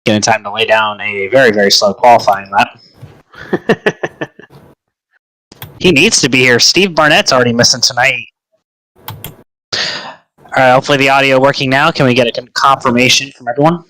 getting time to lay down a very, very slow qualifying lap. He needs to be here. Steve Barnett's already missing tonight. All right, hopefully the audio working now. Can we get a confirmation from everyone?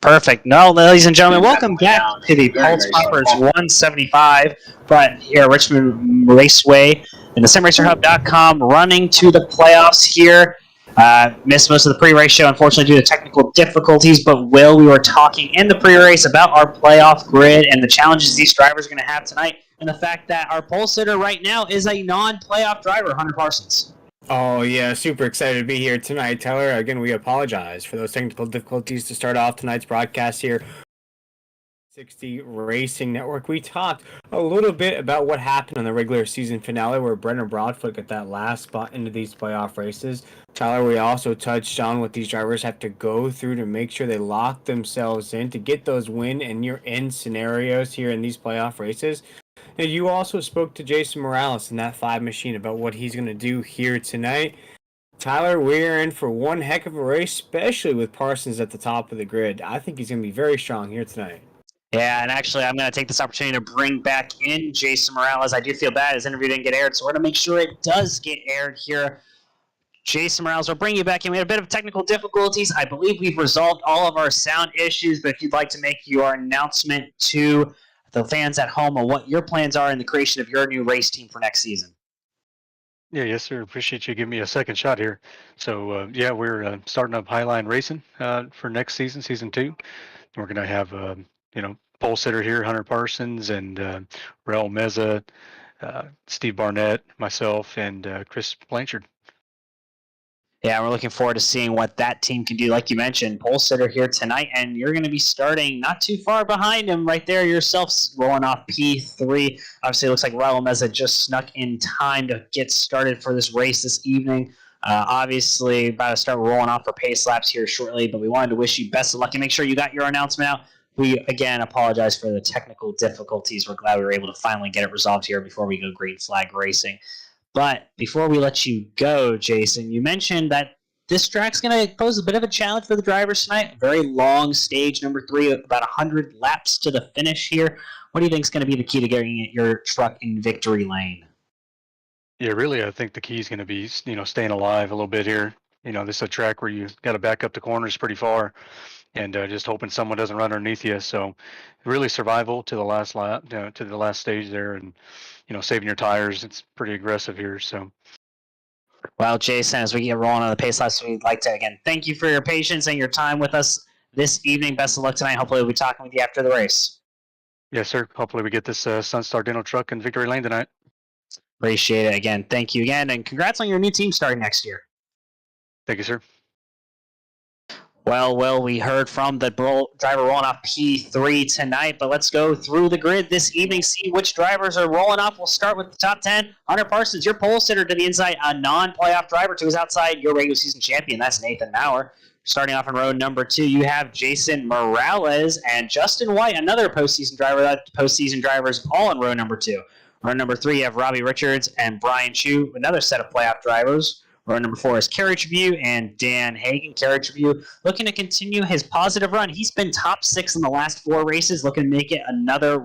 Perfect. No, ladies and gentlemen, welcome back to the Pultz Poppers 175, but here at Richmond Raceway and the SimRacerHub.com, running to the playoffs here. Missed most of the pre-race show, unfortunately, due to technical difficulties, but we were talking in the pre-race about our playoff grid and the challenges these drivers are going to have tonight, and the fact that our pole sitter right now is a non-playoff driver, Hunter Parsons. Oh, yeah, super excited to be here tonight, Tyler. Again, we apologize for those technical difficulties to start off tonight's broadcast here. 60 Racing Network. We talked a little bit about what happened on the regular season finale where Brendan Broadfoot got that last spot into these playoff races. Tyler, we also touched on what these drivers have to go through to make sure they lock themselves in to get those win and you're in scenarios here in these playoff races. And you also spoke to Jason Morales in that 5 machine about what he's going to do here tonight. Tyler, we're in for one heck of a race, especially with Parsons at the top of the grid. I think he's going to be very strong here tonight. Yeah, and actually, I'm going to take this opportunity to bring back in Jason Morales. I do feel bad his interview didn't get aired, so we're going to make sure it does get aired here. Jason Morales, we'll bring you back in. We had a bit of technical difficulties. I believe we've resolved all of our sound issues, but if you'd like to make your announcement to the fans at home on what your plans are in the creation of your new race team for next season. Yes, sir. Appreciate you giving me a second shot here. So, we're starting up Highline Racing for next season, season 2. We're going to have, pole sitter here, Hunter Parsons, and Raul Meza, Steve Barnett, myself, and Chris Blanchard. Yeah, we're looking forward to seeing what that team can do. Like you mentioned, pole sitter here tonight, and you're going to be starting not too far behind him right there yourself, rolling off P3. Obviously, it looks like Raul Meza just snuck in time to get started for this race this evening. Obviously, about to start rolling off for pace laps here shortly, but we wanted to wish you best of luck and make sure you got your announcement out. We, again, apologize for the technical difficulties. We're glad we were able to finally get it resolved here before we go green flag racing. But before we let you go, Jason, you mentioned that this track's going to pose a bit of a challenge for the drivers tonight. Very long stage, number 3, about 100 laps to the finish here. What do you think is going to be the key to getting your truck in victory lane? Yeah, really, I think the key is going to be, staying alive a little bit here. This is a track where you got to back up the corners pretty far and just hoping someone doesn't run underneath you. So really survival to the last lap, to the last stage there, and saving your tires. It's pretty aggressive here. So, well, Jason, as we get rolling on the pace laps, we'd like to again thank you for your patience and your time with us this evening. Best of luck tonight. Hopefully, we'll be talking with you after the race. Yes, sir. Hopefully, we get this Sunstar Dental truck in victory lane tonight. Appreciate it again. Thank you again, and congrats on your new team starting next year. Thank you, sir. Well, we heard from the driver rolling off P3 tonight, but let's go through the grid this evening, see which drivers are rolling off. We'll start with the top 10. Hunter Parsons, your pole sitter to the inside, a non-playoff driver to his outside, your regular season champion. That's Nathan Maurer. Starting off on row number 2, you have Jason Morales and Justin White, another postseason driver. That postseason drivers all in row number 2. Row number 3, you have Robbie Richards and Brian Chu, another set of playoff drivers. Row number 4 is Carriage View and Dan Hagan. Carriage View looking to continue his positive run. He's been top 6 in the last 4 races, looking to make it another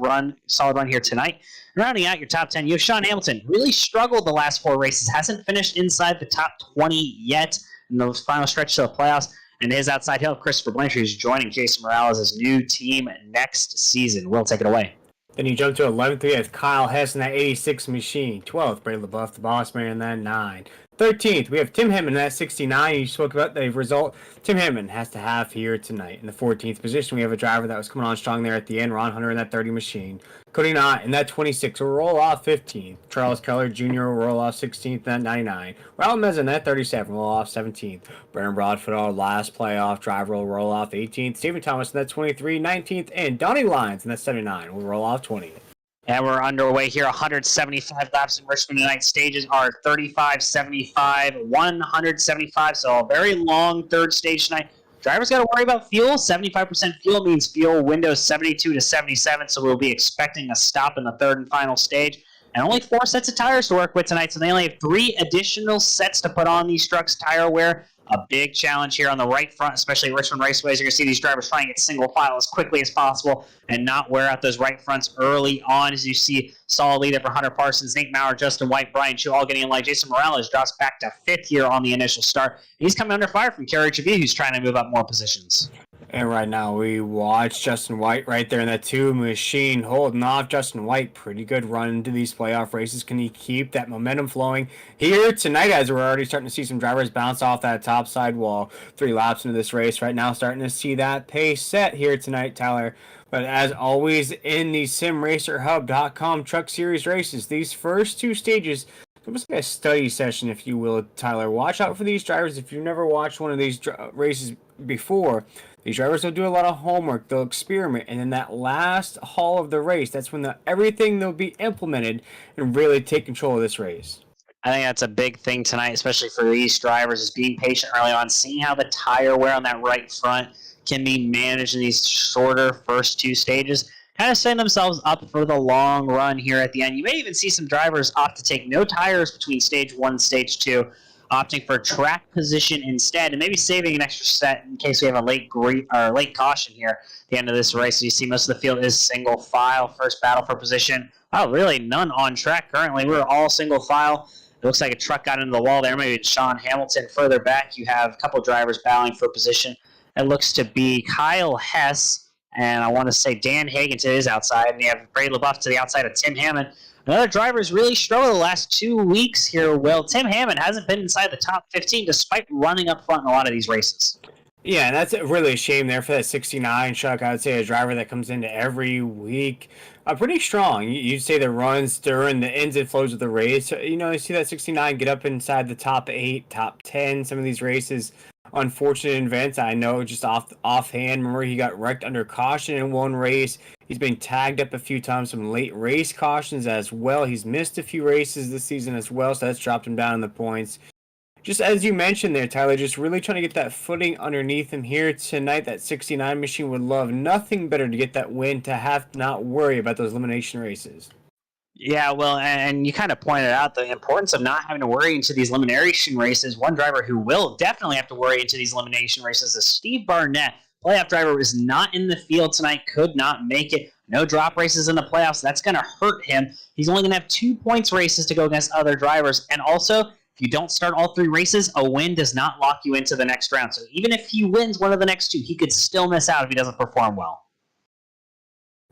solid run here tonight. Rounding out your top 10, you have Sean Hamilton. Really struggled the last 4 races. Hasn't finished inside the top 20 yet in the final stretch to the playoffs. And his outside help, Christopher Blanchard, is joining Jason Morales' new team next season. We'll take it away. Then you jump to 11th. We have Kyle Hess in that 86 machine. 12th, Brady LaBeouf, the boss man, in that 9. 13th, we have Tim Hinman in that 69. You spoke about the result Tim Hinman has to have here tonight. In the 14th position, we have a driver that was coming on strong there at the end, Ron Hunter in that 30 machine. Cody Knott in that 26 will roll off 15th. Charles Keller Jr. will roll off 16th in that 99. Raul Meza in that 37 will roll off 17th. Brendan Broadfoot, our last playoff driver, will roll off 18th. Stephen Thomas in that 23, 19th. And Donnie Lyons in that 79 will roll off 20th. And we're underway here. 175 laps in Richmond tonight. Stages are 35, 75, 175. So a very long third stage tonight. Drivers got to worry about fuel. 75% fuel means fuel window 72 to 77. So we'll be expecting a stop in the third and final stage. and only 4 sets of tires to work with tonight, so they only have 3 additional sets to put on these trucks' tire wear. A big challenge here on the right front, especially Richmond Raceway. You're going to see these drivers trying to get single file as quickly as possible and not wear out those right fronts early on. As you see, solid leader for Hunter Parsons, Nate Maurer, Justin White, Brian Chu all getting in line. Jason Morales drops back to 5th here on the initial start. He's coming under fire from Kerry Chavie, who's trying to move up more positions. And right now we watch Justin White right there in that 2 machine holding off. Justin White, pretty good run into these playoff races. Can he keep that momentum flowing here tonight, as we're already starting to see some drivers bounce off that top side wall 3 laps into this race right now, starting to see that pace set here tonight, Tyler. But as always in the SimRacerHub.com Truck Series races, these first 2 stages, almost like a study session, if you will, Tyler. Watch out for these drivers. If you've never watched one of these races before, these drivers will do a lot of homework. They'll experiment, and in that last haul of the race, that's when everything will be implemented and really take control of this race. I think that's a big thing tonight, especially for these drivers, is being patient early on, seeing how the tire wear on that right front can be managed in these shorter first 2 stages, kind of setting themselves up for the long run here at the end. You may even see some drivers opt to take no tires between stage 1 and stage 2, opting for track position instead, and maybe saving an extra set in case we have a late caution here at the end of this race. So you see most of the field is single file, first battle for position. Oh, really none on track currently. We're all single file. It looks like a truck got into the wall there. Maybe it's Sean Hamilton. Further back, you have a couple drivers battling for position. It looks to be Kyle Hess, and I want to say Dan Hagan to his outside, and you have Brady LaBeouf to the outside of Tim Hammond. Another driver's really struggled the last 2 weeks here. Well, Tim Hammond hasn't been inside the top 15 despite running up front in a lot of these races. Yeah, and that's really a shame there for that 69 Chuck. I would say a driver that comes into every week pretty strong. You'd say the runs during the ins and flows of the race. You see that 69 get up inside the top 8, top 10, some of these races. Unfortunate events. I know just offhand. Remember, he got wrecked under caution in one race. He's been tagged up a few times, some late race cautions as well. He's missed a few races this season as well, so that's dropped him down in the points. Just as you mentioned there, Tyler, just really trying to get that footing underneath him here tonight. That 69 machine would love nothing better to get that win, to have to not worry about those elimination races. Yeah, well, and you kind of pointed out the importance of not having to worry into these elimination races. One driver who will definitely have to worry into these elimination races is Steve Barnett. Playoff driver was not in the field tonight, could not make it. No drop races in the playoffs. That's going to hurt him. He's only going to have 2 points races to go against other drivers. And also, if you don't start all 3 races, a win does not lock you into the next round. So even if he wins one of the next 2, he could still miss out if he doesn't perform well.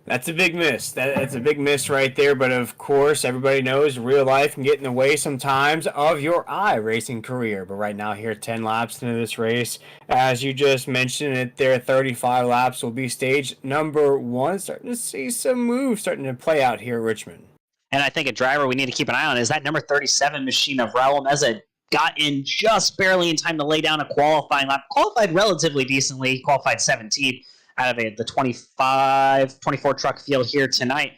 That's a big miss. That's a big miss right there. But of course, everybody knows real life can get in the way sometimes of your iRacing career. But right now, here 10 laps into this race, as you just mentioned it there, 35 laps will be stage number 1. Starting to see some moves starting to play out here at Richmond. And I think a driver we need to keep an eye on is that number 37 machine of Raul Meza. Got in just barely in time to lay down a qualifying lap. Qualified relatively decently. Qualified 17th. Out of the 24 truck field here tonight.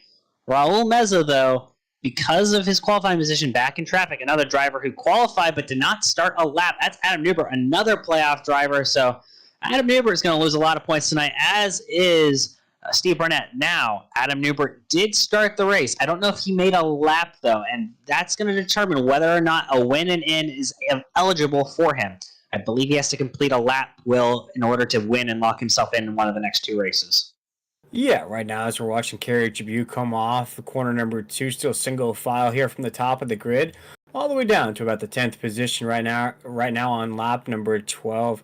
Raul Meza, though, because of his qualifying position back in traffic, another driver who qualified but did not start a lap. That's Adam Newbert, another playoff driver. So Adam Newbert is going to lose a lot of points tonight, as is Steve Barnett. Now, Adam Newbert did start the race. I don't know if he made a lap, though, and that's going to determine whether or not a win and in is eligible for him. I believe he has to complete a lap, in order to win and lock himself in one of the next 2 races. Yeah, right now as we're watching Kerry Chavie come off the corner number 2, still single file here from the top of the grid, all the way down to about the 10th position right now on lap number 12.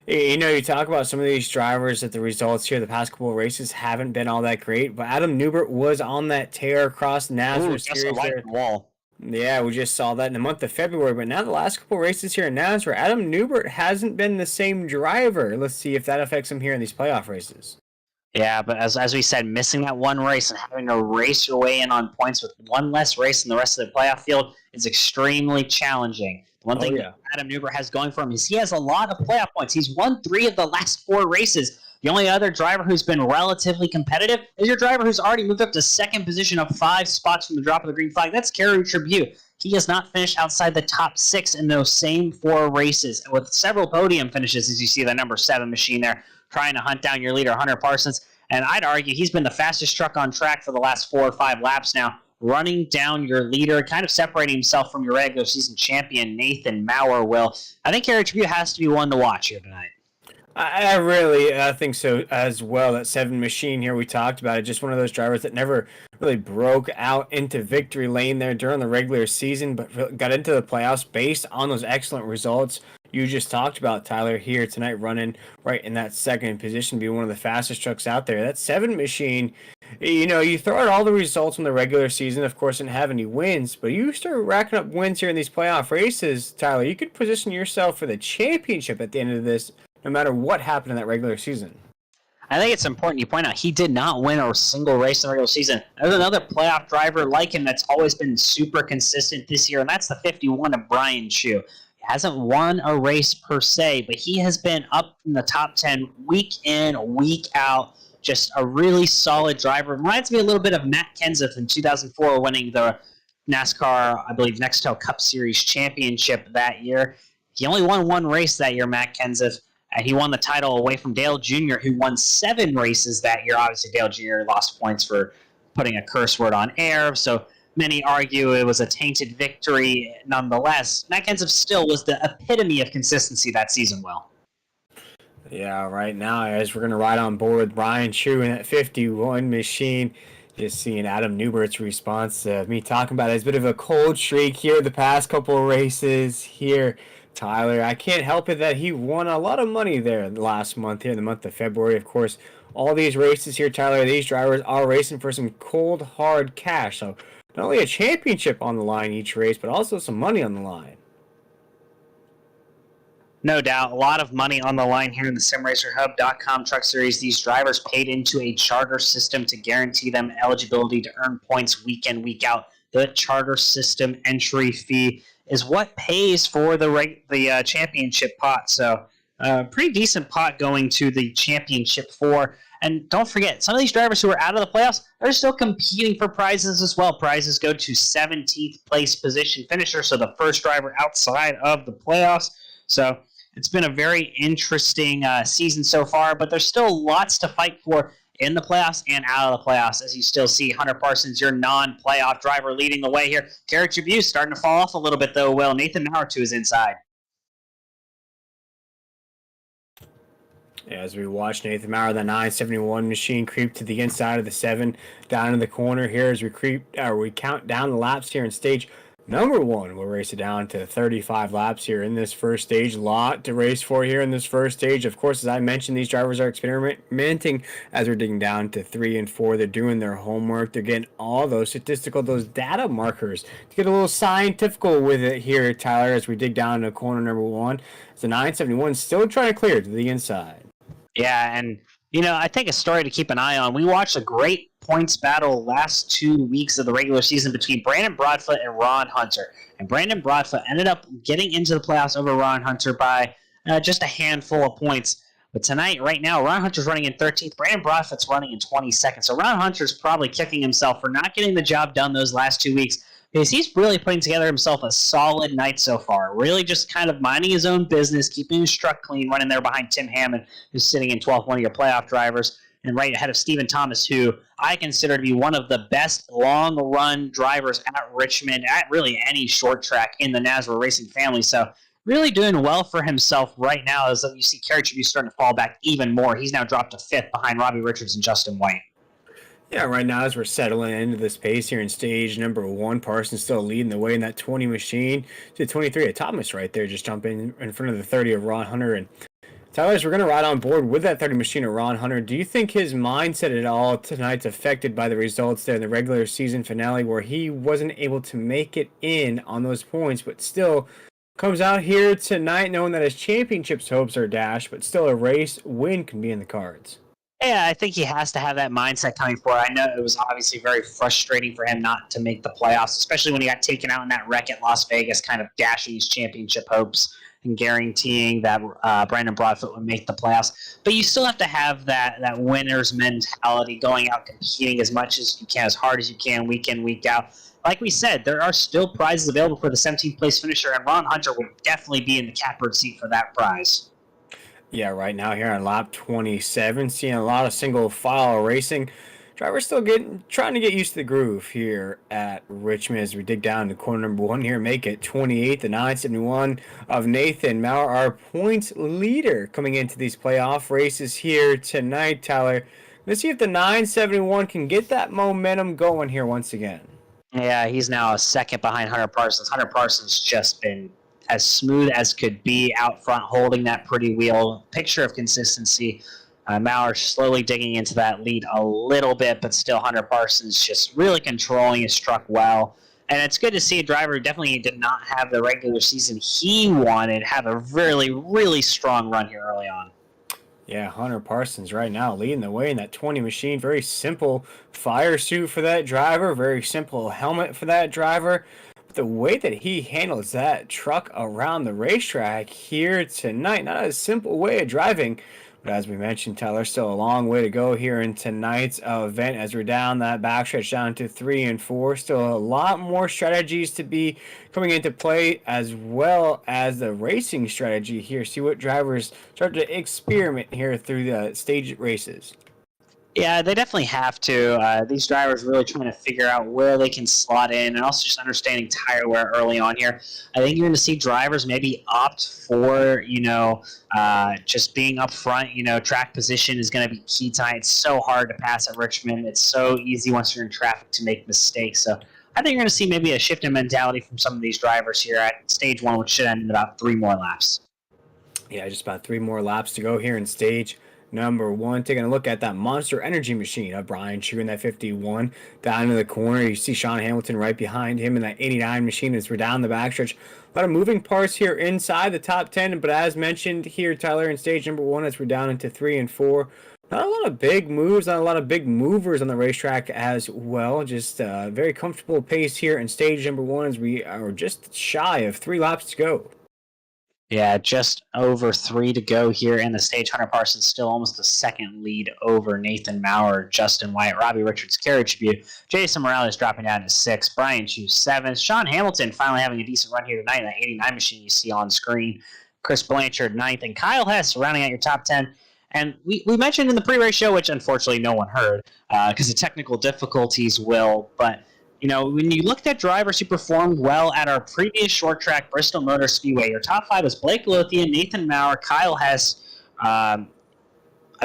You talk about some of these drivers that the results here the past couple of races haven't been all that great, but Adam Newbert was on that tear across NASCAR series there. Wall. Yeah, we just saw that in the month of February, but now the last couple races here in NASCAR, Adam Newbert hasn't been the same driver. Let's see if that affects him here in these playoff races. Yeah, but as we said, missing that one race and having to race your way in on points with one less race in the rest of the playoff field is extremely challenging. The one thing that Adam Newbert has going for him is he has a lot of playoff points. He's won 3 of the last 4 races. The only other driver who's been relatively competitive is your driver who's already moved up to 2nd position of 5 spots from the drop of the green flag. That's Kerry Chavie. He has not finished outside the top 6 in those same 4 races, with several podium finishes, as you see the number 7 machine there, trying to hunt down your leader, Hunter Parsons. And I'd argue he's been the fastest truck on track for the last 4 or 5 laps now. running down your leader, kind of separating himself from your regular season champion, Nathan Maurer. Will, I think Eric Tribute has to be one to watch here tonight. I really think so as well. That 7 machine here we talked about it, just one of those drivers that never really broke out into victory lane there during the regular season, but got into the playoffs based on those excellent results you just talked about, Tyler, here tonight, running right in that second position, being one of the fastest trucks out there. That 7 machine, you throw out all the results from the regular season, of course, didn't have any wins, but you start racking up wins here in these playoff races, Tyler, you could position yourself for the championship at the end of this, no matter what happened in that regular season. I think it's important you point out he did not win a single race in the regular season. There's another playoff driver like him that's always been super consistent this year, and that's the 51 of Brian Chu. He hasn't won a race per se, but he has been up in the top 10 week in, week out. Just a really solid driver. Reminds me a little bit of Matt Kenseth in 2004 winning the NASCAR, I believe, Nextel Cup Series championship that year. He only won one race that year, Matt Kenseth. He won the title away from Dale Jr., who won 7 races that year. Obviously, Dale Jr. lost points for putting a curse word on air, so many argue it was a tainted victory nonetheless. Matt Kenseth still was the epitome of consistency that season, Will. Yeah, right now, as we're going to ride on board with Brian Chu in that 51 machine, just seeing Adam Newbert's response to me talking about it. It's a bit of a cold streak here the past couple of races here. Tyler, I can't help it that he won a lot of money there last month, here in the month of February. Of course, all these races here, Tyler, these drivers are racing for some cold, hard cash. So not only a championship on the line each race, but also some money on the line. No doubt. A lot of money on the line here in the SimRacerHub.com Truck Series. These drivers paid into a charter system to guarantee them eligibility to earn points week in, week out. The charter system entry fee is what pays for the championship pot. So pretty decent pot going to the championship for. And don't forget, some of these drivers who are out of the playoffs are still competing for prizes as well. Prizes go to 17th place position finisher, so the first driver outside of the playoffs. So it's been a very interesting season so far, but there's still lots to fight for in the playoffs and out of the playoffs, as you still see Hunter Parsons, your non-playoff driver, leading the way here. Garrett Tribune starting to fall off a little bit, though. Well, Nathan Maurer to his inside. As we watch Nathan Maurer, the 971 machine, creep to the inside of the 7, down in the corner here as we count down the laps here in stage number 1. We'll race it down to 35 laps here in this first stage. Lot to race for here in this first stage. Of course, as I mentioned, these drivers are experimenting as we're digging down to 3 and 4. They're doing their homework. They're getting all those those data markers to get a little scientifical with it here, Tyler, as we dig down to corner number 1. It's the 971 still trying to clear to the inside. Yeah, and I think a story to keep an eye on. We watched a great points battle last 2 weeks of the regular season between Brandon Broadfoot and Ron Hunter. And Brandon Broadfoot ended up getting into the playoffs over Ron Hunter by just a handful of points. But tonight, right now, Ron Hunter's running in 13th. Brandon Broadfoot's running in 22nd. So Ron Hunter's probably kicking himself for not getting the job done those last 2 weeks, because he's really putting together himself a solid night so far. Really just kind of minding his own business, keeping his truck clean, running there behind Tim Hammond, who's sitting in 12th, one of your playoff drivers, and right ahead of Stephen Thomas, who I consider to be one of the best long-run drivers at Richmond, at really any short track in the NASCAR racing family. So really doing well for himself right now, as you see Kerry Tribune starting to fall back even more. He's now dropped to 5th behind Robbie Richards and Justin White. Yeah, right now as we're settling into this pace here in stage number 1, Parsons still leading the way in that 20 machine to 23 of Thomas right there, just jumping in front of the 30 of Ron Hunter. And Tyler, as we're going to ride on board with that 30 machine of Ron Hunter, do you think his mindset at all tonight's affected by the results there in the regular season finale, where he wasn't able to make it in on those points, but still comes out here tonight knowing that his championship's hopes are dashed, but still a race win can be in the cards? Yeah, I think he has to have that mindset coming forward. I know it was obviously very frustrating for him not to make the playoffs, especially when he got taken out in that wreck at Las Vegas, kind of dashing his championship hopes and guaranteeing that Brandon Broadfoot would make the playoffs. But you still have to have that winner's mentality, going out competing as much as you can, as hard as you can, week in, week out. Like we said, there are still prizes available for the 17th place finisher, and Ron Hunter would definitely be in the catbird seat for that prize. Yeah, right now here on lap 27, seeing a lot of single file racing. Drivers still trying to get used to the groove here at Richmond as we dig down to corner number 1 here, make it 28, the 971 of Nathan Maurer, our points leader coming into these playoff races here tonight, Tyler. Let's see if the 971 can get that momentum going here once again. Yeah, he's now a second behind Hunter Parsons. Hunter Parsons just been as smooth as could be out front, holding that pretty wheel. Picture of consistency. Maurer slowly digging into that lead a little bit, but still Hunter Parsons just really controlling his truck well. And it's good to see a driver who definitely did not have the regular season he wanted have a really, really strong run here early on. Yeah, Hunter Parsons right now leading the way in that 20 machine. Very simple fire suit for that driver. Very simple helmet for that driver. But the way that he handles that truck around the racetrack here tonight, not a simple way of driving. But as we mentioned, Tyler, still a long way to go here in tonight's event as we're down that backstretch down to 3 and 4. Still a lot more strategies to be coming into play as well as the racing strategy here. See what drivers start to experiment here through the stage races. Yeah, they definitely have to. These drivers really trying to figure out where they can slot in and also just understanding tire wear early on here. I think you're going to see drivers maybe opt for, just being up front. Track position is going to be key tonight. It's so hard to pass at Richmond. It's so easy once you're in traffic to make mistakes. So I think you're going to see maybe a shift in mentality from some of these drivers here at stage 1, which should end in about 3 more laps. Yeah, just about 3 more laps to go here in stage number 1. Taking a look at that Monster Energy machine of Brian Chu in that 51 down in the corner. You see Sean Hamilton right behind him in that 89 machine as we're down the backstretch. A lot of moving parts here inside the top 10, but as mentioned here, Tyler, in stage number 1 as we're down into 3 and 4. Not a lot of big moves, not a lot of big movers on the racetrack as well. Just a very comfortable pace here in stage number 1 as we are just shy of 3 laps to go. Yeah, just over 3 to go here in the stage. Hunter Parsons still almost a second lead over Nathan Maurer, Justin White, Robbie Richards, Kerry Tribute. Jason Morales dropping down to 6th. Brian Chu 7th. Sean Hamilton finally having a decent run here tonight in that 89 machine you see on screen. Chris Blanchard 9th. And Kyle Hess rounding out your top 10. And we mentioned in the pre-race show, which unfortunately no one heard because of technical difficulties, Will, but when you looked at drivers who performed well at our previous short track Bristol Motor Speedway, your top 5 was Blake Lothian, Nathan Maurer, Kyle Hess, I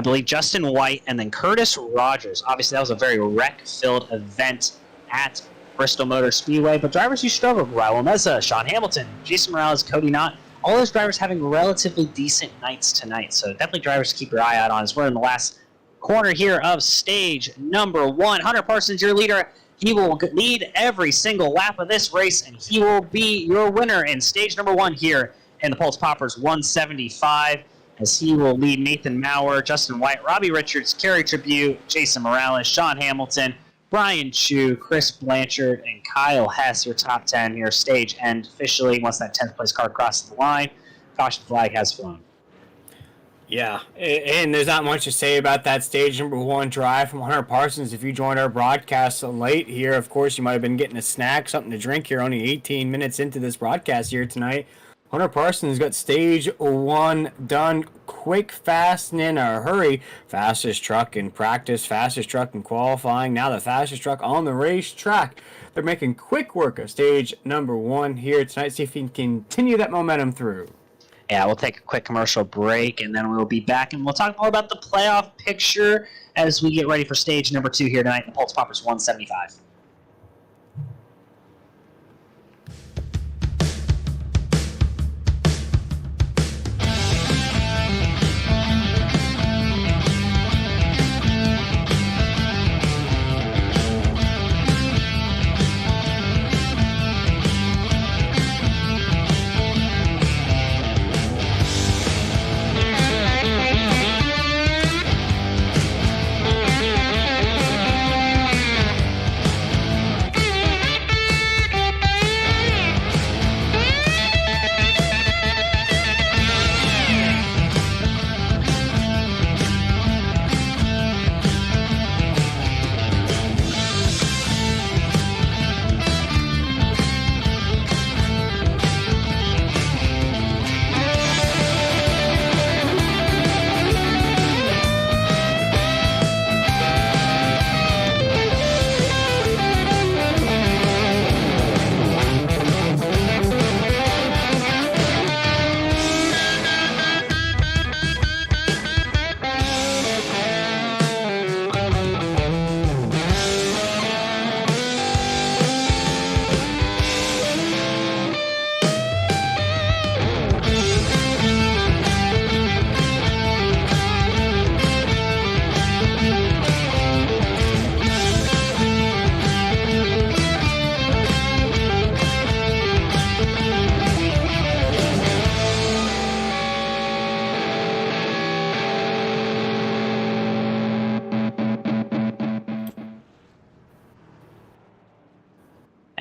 believe Justin White, and then Curtis Rogers. Obviously, that was a very wreck-filled event at Bristol Motor Speedway, but drivers who struggled, Raul Meza, Sean Hamilton, Jason Morales, Cody Knott, all those drivers having relatively decent nights tonight. So definitely drivers to keep your eye out on as we're in the last corner here of stage number 1. Hunter Parsons, your leader. He will lead every single lap of this race, and he will be your winner in stage number 1 here in the Pultz Poppers 175, as he will lead Nathan Maurer, Justin White, Robbie Richards, Kerry Tribute, Jason Morales, Sean Hamilton, Brian Chu, Chris Blanchard, and Kyle Hess, your top 10 here, stage end officially once that 10th place car crosses the line. Caution flag has flown. Yeah, and there's not much to say about that stage number 1 drive from Hunter Parsons. If you joined our broadcast late here, of course, you might have been getting a snack, something to drink here, only 18 minutes into this broadcast here tonight. Hunter Parsons got stage 1 done quick, fast, and in a hurry. Fastest truck in practice, fastest truck in qualifying, now the fastest truck on the racetrack. They're making quick work of stage number 1 here tonight. See if he can continue that momentum through. Yeah, we'll take a quick commercial break, and then we'll be back, and we'll talk more about the playoff picture as we get ready for stage number 2 here tonight in the Pultz Poppers 175.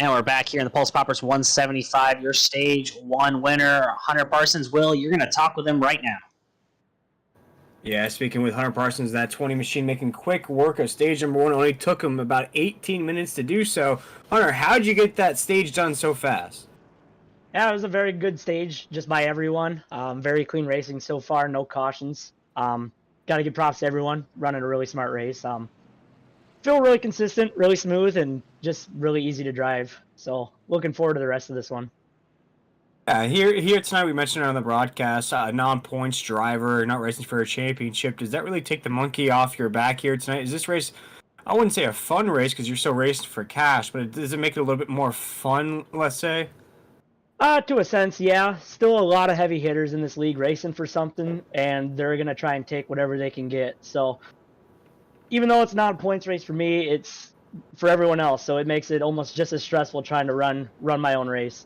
And we're back here in the Pulse Poppers 175, your stage one winner, Hunter Parsons. Will, you're going to talk with him right now. Yeah, speaking with Hunter Parsons, that 20 machine making quick work of stage number 1. Only took him about 18 minutes to do so. Hunter, how'd you get that stage done so fast? Yeah, it was a very good stage, just by everyone. Very clean racing so far, no cautions. Got to give props to everyone running a really smart race. Feel really consistent, really smooth, and just really easy to drive. So looking forward to the rest of this one. Here tonight, we mentioned it on the broadcast, a non-points driver, not racing for a championship. Does that really take the monkey off your back here tonight? Is this race, I wouldn't say a fun race because you're still racing for cash, but does it make it a little bit more fun, let's say? To a sense, yeah. Still a lot of heavy hitters in this league racing for something, and they're going to try and take whatever they can get. So even though it's not a points race for me, it's for everyone else. So it makes it almost just as stressful trying to run my own race.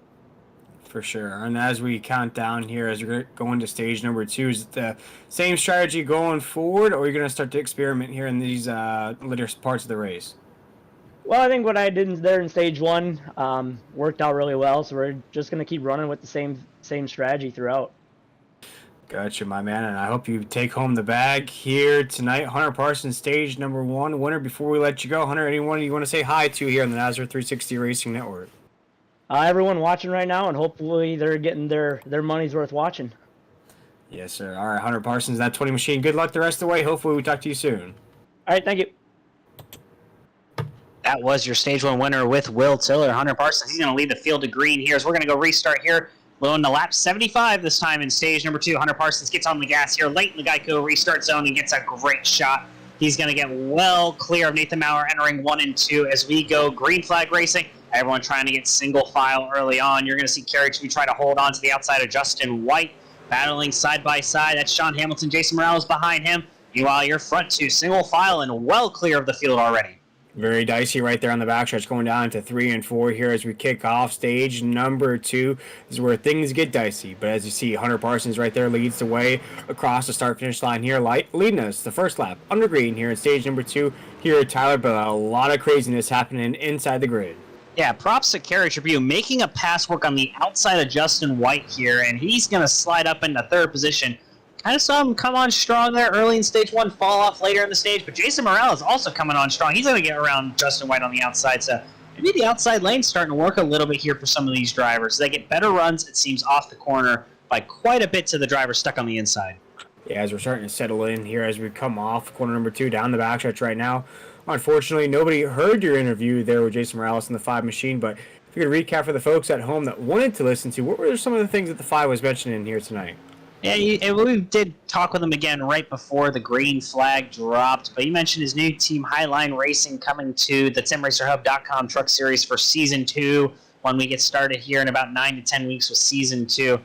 For sure. And as we count down here, as we're going to stage number 2, is it the same strategy going forward, or are you going to start to experiment here in these later parts of the race? Well, I think what I did there in stage 1 worked out really well, so we're just going to keep running with the same strategy throughout. Gotcha, my man, and I hope you take home the bag here tonight. Hunter Parsons, stage number 1 winner. Before we let you go, Hunter, anyone you want to say hi to here on the NASCAR 360 Racing Network? Everyone watching right now, and hopefully they're getting their money's worth watching. Yes, sir. All right, Hunter Parsons, that 20 machine. Good luck the rest of the way. Hopefully we talk to you soon. All right, thank you. That was your stage 1 winner with Will Tiller. Hunter Parsons, he's going to lead the field to green here. So we're going to go restart here. Low in the lap 75 this time in stage number 2. Hunter Parsons gets on the gas here late in the Geico restart zone and gets a great shot. He's going to get well clear of Nathan Maurer entering 1 and 2 as we go green flag racing. Everyone trying to get single file early on. You're going to see Kerry try to hold on to the outside of Justin White, battling side by side. That's Sean Hamilton, Jason Morales behind him. Meanwhile, your front 2 single file and well clear of the field already. Very dicey right there on the backstretch, going down to 3 and 4 here as we kick off stage number 2. This is where things get dicey. But as you see, Hunter Parsons right there leads the way across the start-finish line here, leading us the first lap under green here in stage number 2 here at Tyler. But a lot of craziness happening inside the grid. Yeah, props to Kerry Tribune, making a pass work on the outside of Justin White here, and he's going to slide up into 3rd position. Kind of saw him come on strong there early in stage 1, fall off later in the stage, but Jason Morales also coming on strong. He's going to get around Justin White on the outside, so maybe the outside lane's starting to work a little bit here for some of these drivers. They get better runs, it seems, off the corner by quite a bit to the driver stuck on the inside. Yeah, as we're starting to settle in here as we come off corner number 2 down the backstretch right now. Unfortunately, nobody heard your interview there with Jason Morales in the 5 machine, but if you could recap for the folks at home that wanted to listen to, what were some of the things that the 5 was mentioning here tonight? Yeah, we did talk with him again right before the green flag dropped, but he mentioned his new team, Highline Racing, coming to the TimRacerHub.com Truck Series for Season 2 when we get started here in about 9 to 10 weeks with Season 2.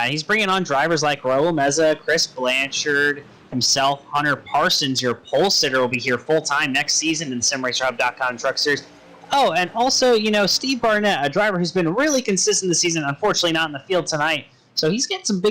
He's bringing on drivers like Raul Meza, Chris Blanchard, himself, Hunter Parsons. Your pole sitter will be here full-time next season in the TimRacerHub.com Truck Series. Oh, and also, Steve Barnett, a driver who's been really consistent this season, unfortunately not in the field tonight. So he's getting some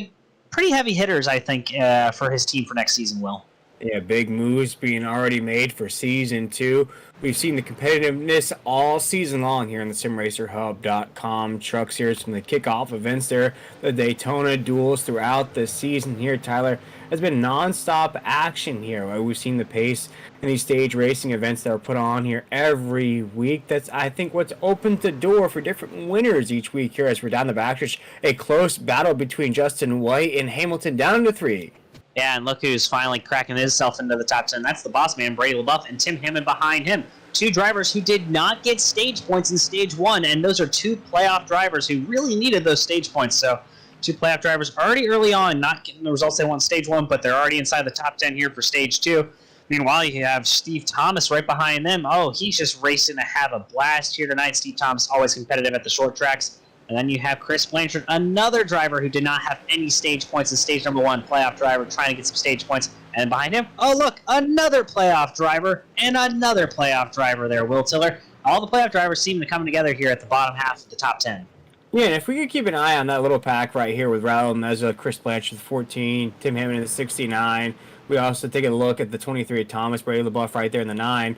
pretty heavy hitters, I think, for his team for next season, Will. Yeah, big moves being already made for Season 2. We've seen the competitiveness all season long here in the TimRacerHub.com Truck Series, from the kickoff events there, the Daytona duels throughout the season here. Tyler, has been nonstop action here. We've seen the pace in these stage racing events that are put on here every week. That's, I think, what's opened the door for different winners each week here as we're down the backstretch. A close battle between Justin White and Hamilton down to 3. Yeah, and look who's finally cracking himself into the top 10. That's the boss man, Brady LaBeouf, and Tim Hammond behind him. 2 drivers who did not get stage points in stage 1, and those are 2 playoff drivers who really needed those stage points. So 2 playoff drivers already early on, not getting the results they want in stage 1, but they're already inside the top 10 here for stage 2. Meanwhile, you have Steve Thomas right behind them. Oh, he's just racing to have a blast here tonight. Steve Thomas always competitive at the short tracks. And then you have Chris Blanchard, another driver who did not have any stage points in stage number 1, playoff driver, trying to get some stage points. And behind him, oh, look, another playoff driver and another playoff driver there, Will Tiller. All the playoff drivers seem to come together here at the bottom half of the top 10. Yeah, and if we could keep an eye on that little pack right here with Raul Meza, Chris Blanchard, the 14, Tim Hammond in the 69. We also take a look at the 23 of Thomas, Brady LaBeouf right there in the 9.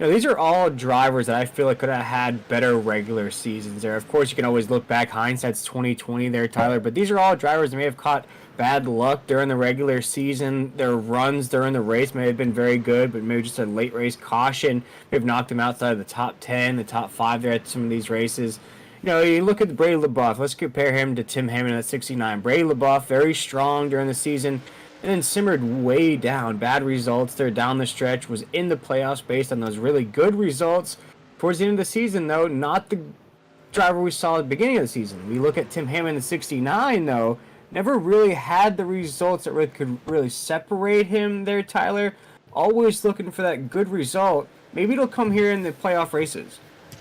these are all drivers that I feel like could have had better regular seasons there. Of course, you can always look back. Hindsight's 2020 there, Tyler. But these are all drivers that may have caught bad luck during the regular season. Their runs during the race may have been very good, but maybe just a late race caution may have knocked them outside of the top 10, the top 5 there at some of these races. You look at Brady LaBeouf. Let's compare him to Tim Hammond at 69. Brady LaBeouf, very strong during the season, and then simmered way down. Bad results there down the stretch, was in the playoffs based on those really good results. Towards the end of the season, though, not the driver we saw at the beginning of the season. We look at Tim Hammond at 69, though, never really had the results that could really separate him there, Tyler. Always looking for that good result. Maybe it'll come here in the playoff races.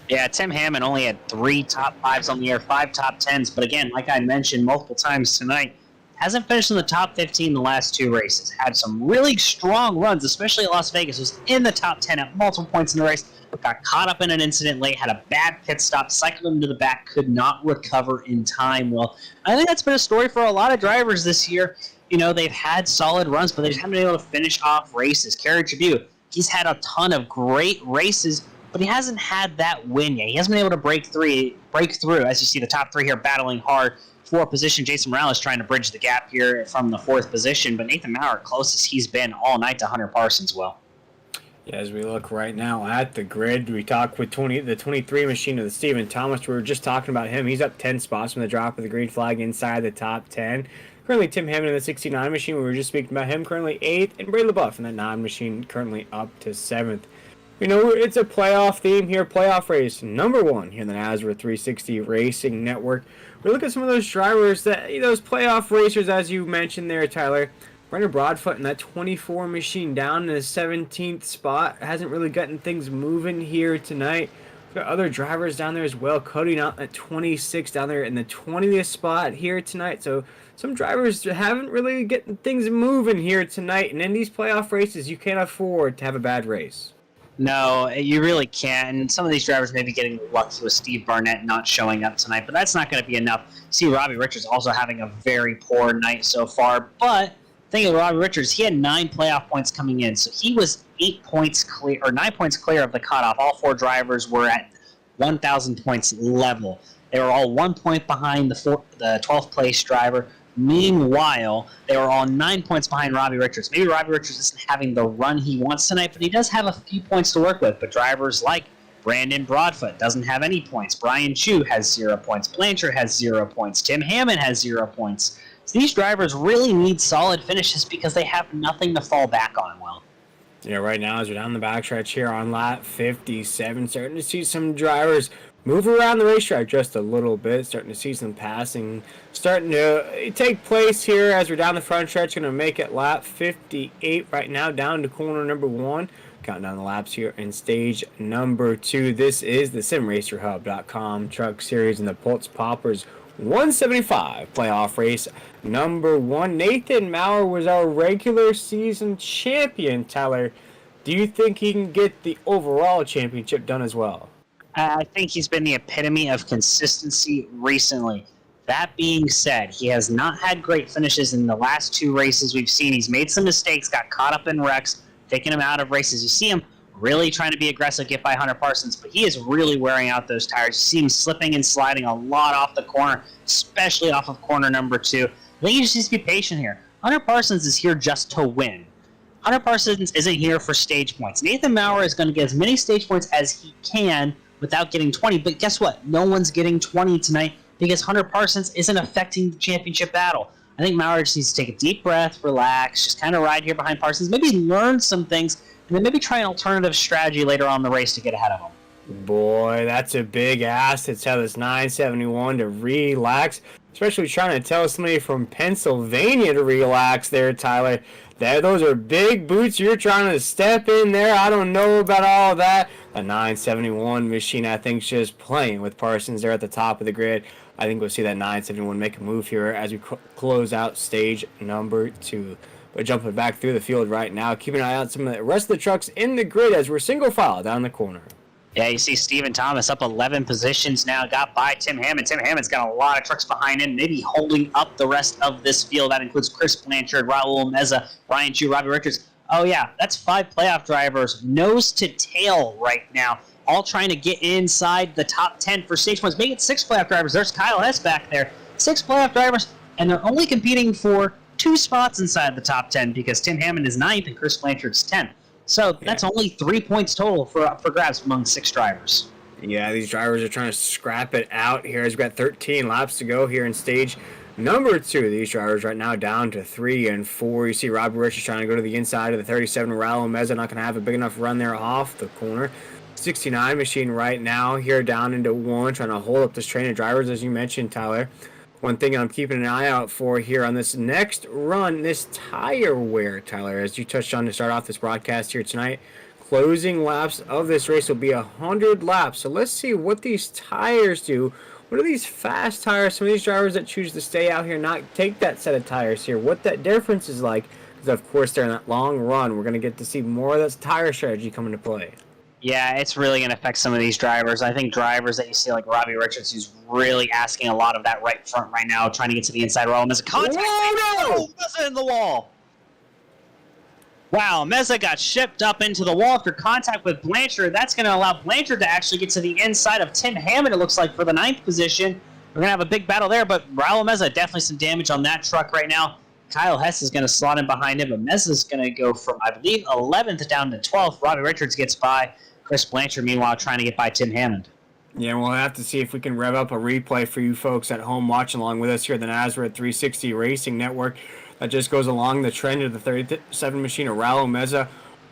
Yeah, Tim Hammond only had 3 top 5s on the year, 5 top 10s. But again, like I mentioned multiple times tonight, hasn't finished in the top 15 the last 2 races. Had some really strong runs, especially at Las Vegas. Was in the top 10 at multiple points in the race, but got caught up in an incident late, had a bad pit stop, cycled into the back, could not recover in time. Well, I think that's been a story for a lot of drivers this year. They've had solid runs, but they just haven't been able to finish off races. Kerry Tribute, he's had a ton of great races, but he hasn't had that win yet. He hasn't been able to break through. As you see, the top 3 here battling hard for position. Jason Morales trying to bridge the gap here from the 4th position, but Nathan Maurer closest he's been all night to Hunter Parsons. Yeah, as we look right now at the grid, we talk with the 23 machine of the Stephen Thomas. We were just talking about him. He's up 10 spots from the drop of the green flag inside the top 10. Currently, Tim Hammond in the 69 machine, we were just speaking about him, currently 8th, and Brady LaBeouf in that 9 machine, currently up to 7th. It's a playoff theme here, playoff race number 1 here in the NASRA 360 Racing Network. We look at some of those drivers, those playoff racers, as you mentioned there, Tyler. Brendan Broadfoot in that 24 machine down in the 17th spot. Hasn't really gotten things moving here tonight. We've got other drivers down there as well, cutting out at 26 down there in the 20th spot here tonight. So some drivers haven't really getting things moving here tonight. And in these playoff races, you can't afford to have a bad race. No, you really can't. And some of these drivers may be getting lucky with Steve Barnett not showing up tonight, but that's not going to be enough. See Robbie Richards also having a very poor night so far. But thinking of Robbie Richards, he had 9 playoff points coming in, so he was 9 points clear of the cutoff. All 4 drivers were at 1,000 points level. They were all 1 point behind the 12th place driver. Meanwhile, they were all 9 points behind Robbie Richards. Maybe Robbie Richards isn't having the run he wants tonight, but he does have a few points to work with. But drivers like Brandon Broadfoot doesn't have any points. Brian Chu has 0 points. Blanchard has 0 points. Tim Hammond has 0 points. So these drivers really need solid finishes because they have nothing to fall back on. Right now as we're down the backstretch here on lap 57, starting to see some drivers move around the racetrack just a little bit, starting to see some passing starting to take place here as we're down the front stretch. Going to make it lap 58 right now, down to corner number 1. Counting down the laps here in stage number 2. This is the SimRacerHub.com Truck Series and the Pultz Poppers 175 playoff race number 1. Nathan Maurer was our regular season champion. Tyler, do you think he can get the overall championship done as well? I think he's been the epitome of consistency recently. That being said, he has not had great finishes in the last 2 races we've seen. He's made some mistakes, got caught up in wrecks, taking him out of races. You see him really trying to be aggressive, get by Hunter Parsons, but he is really wearing out those tires. You see him slipping and sliding a lot off the corner, especially off of corner number 2. I think he just needs to be patient here. Hunter Parsons is here just to win. Hunter Parsons isn't here for stage points. Nathan Maurer is going to get as many stage points as he can without getting 20, but guess what? No one's getting 20 tonight because Hunter Parsons isn't affecting the championship battle. I think Maurer just needs to take a deep breath, relax, just kind of ride here behind Parsons, maybe learn some things, and then maybe try an alternative strategy later on in the race to get ahead of him. Boy, that's a big ask to tell this 971 to relax, especially trying to tell somebody from Pennsylvania to relax there, Tyler. Those are big boots you're trying to step in there. I don't know about all that. A 971 machine, I think, is just playing with Parsons there at the top of the grid. I think we'll see that 971 make a move here as we close out stage number 2. But jumping back through the field right now, keeping an eye out some of the rest of the trucks in the grid as we're single file down the corner. Yeah, you see Stephen Thomas up 11 positions now, got by Tim Hammond. Tim Hammond's got a lot of trucks behind him, maybe holding up the rest of this field. That includes Chris Blanchard, Raul Meza, Brian Chu, Robbie Richards. Oh, yeah, that's 5 playoff drivers nose to tail right now, all trying to get inside the top 10 for stage points. Make it 6 playoff drivers. There's Kyle Hess back there. 6 playoff drivers, and they're only competing for 2 spots inside the top 10 because Tim Hammond is 9th and Chris Blanchard's 10th. So that's only 3 points total for grabs among 6 drivers. Yeah, these drivers are trying to scrap it out here as we've got 13 laps to go here in stage number 2. These drivers right now down to 3 and 4. You see Robbie Richards trying to go to the inside of the 37. Raul Meza not going to have a big enough run there off the corner. 69 machine right now here down into 1, trying to hold up this train of drivers, as you mentioned, Tyler. One thing I'm keeping an eye out for here on this next run, this tire wear, Tyler, as you touched on to start off this broadcast here tonight. Closing laps of this race will be 100 laps. So let's see what these tires do. What are these fast tires? Some of these drivers that choose to stay out here, not take that set of tires here, what that difference is like. Because, of course, during that long run, we're going to get to see more of that tire strategy come into play. Yeah, it's really going to affect some of these drivers. I think drivers that you see like Robbie Richards, who's really asking a lot of that right front right now, trying to get to the inside row. Meza contact. Whoa, no! Meza in the wall. Wow, Meza got shipped up into the wall after contact with Blanchard. That's going to allow Blanchard to actually get to the inside of Tim Hammond, it looks like, for the 9th position. We're going to have a big battle there, but Raul Meza, definitely some damage on that truck right now. Kyle Hess is going to slot in behind him, but Meza's going to go from, I believe, 11th down to 12th. Robbie Richards gets by. Chris Blanchard, meanwhile, trying to get by Tim Hammond. Yeah, we'll have to see if we can rev up a replay for you folks at home watching along with us here at the Nazareth 360 Racing Network. That just goes along the trend of the 37 machine of Raul Meza.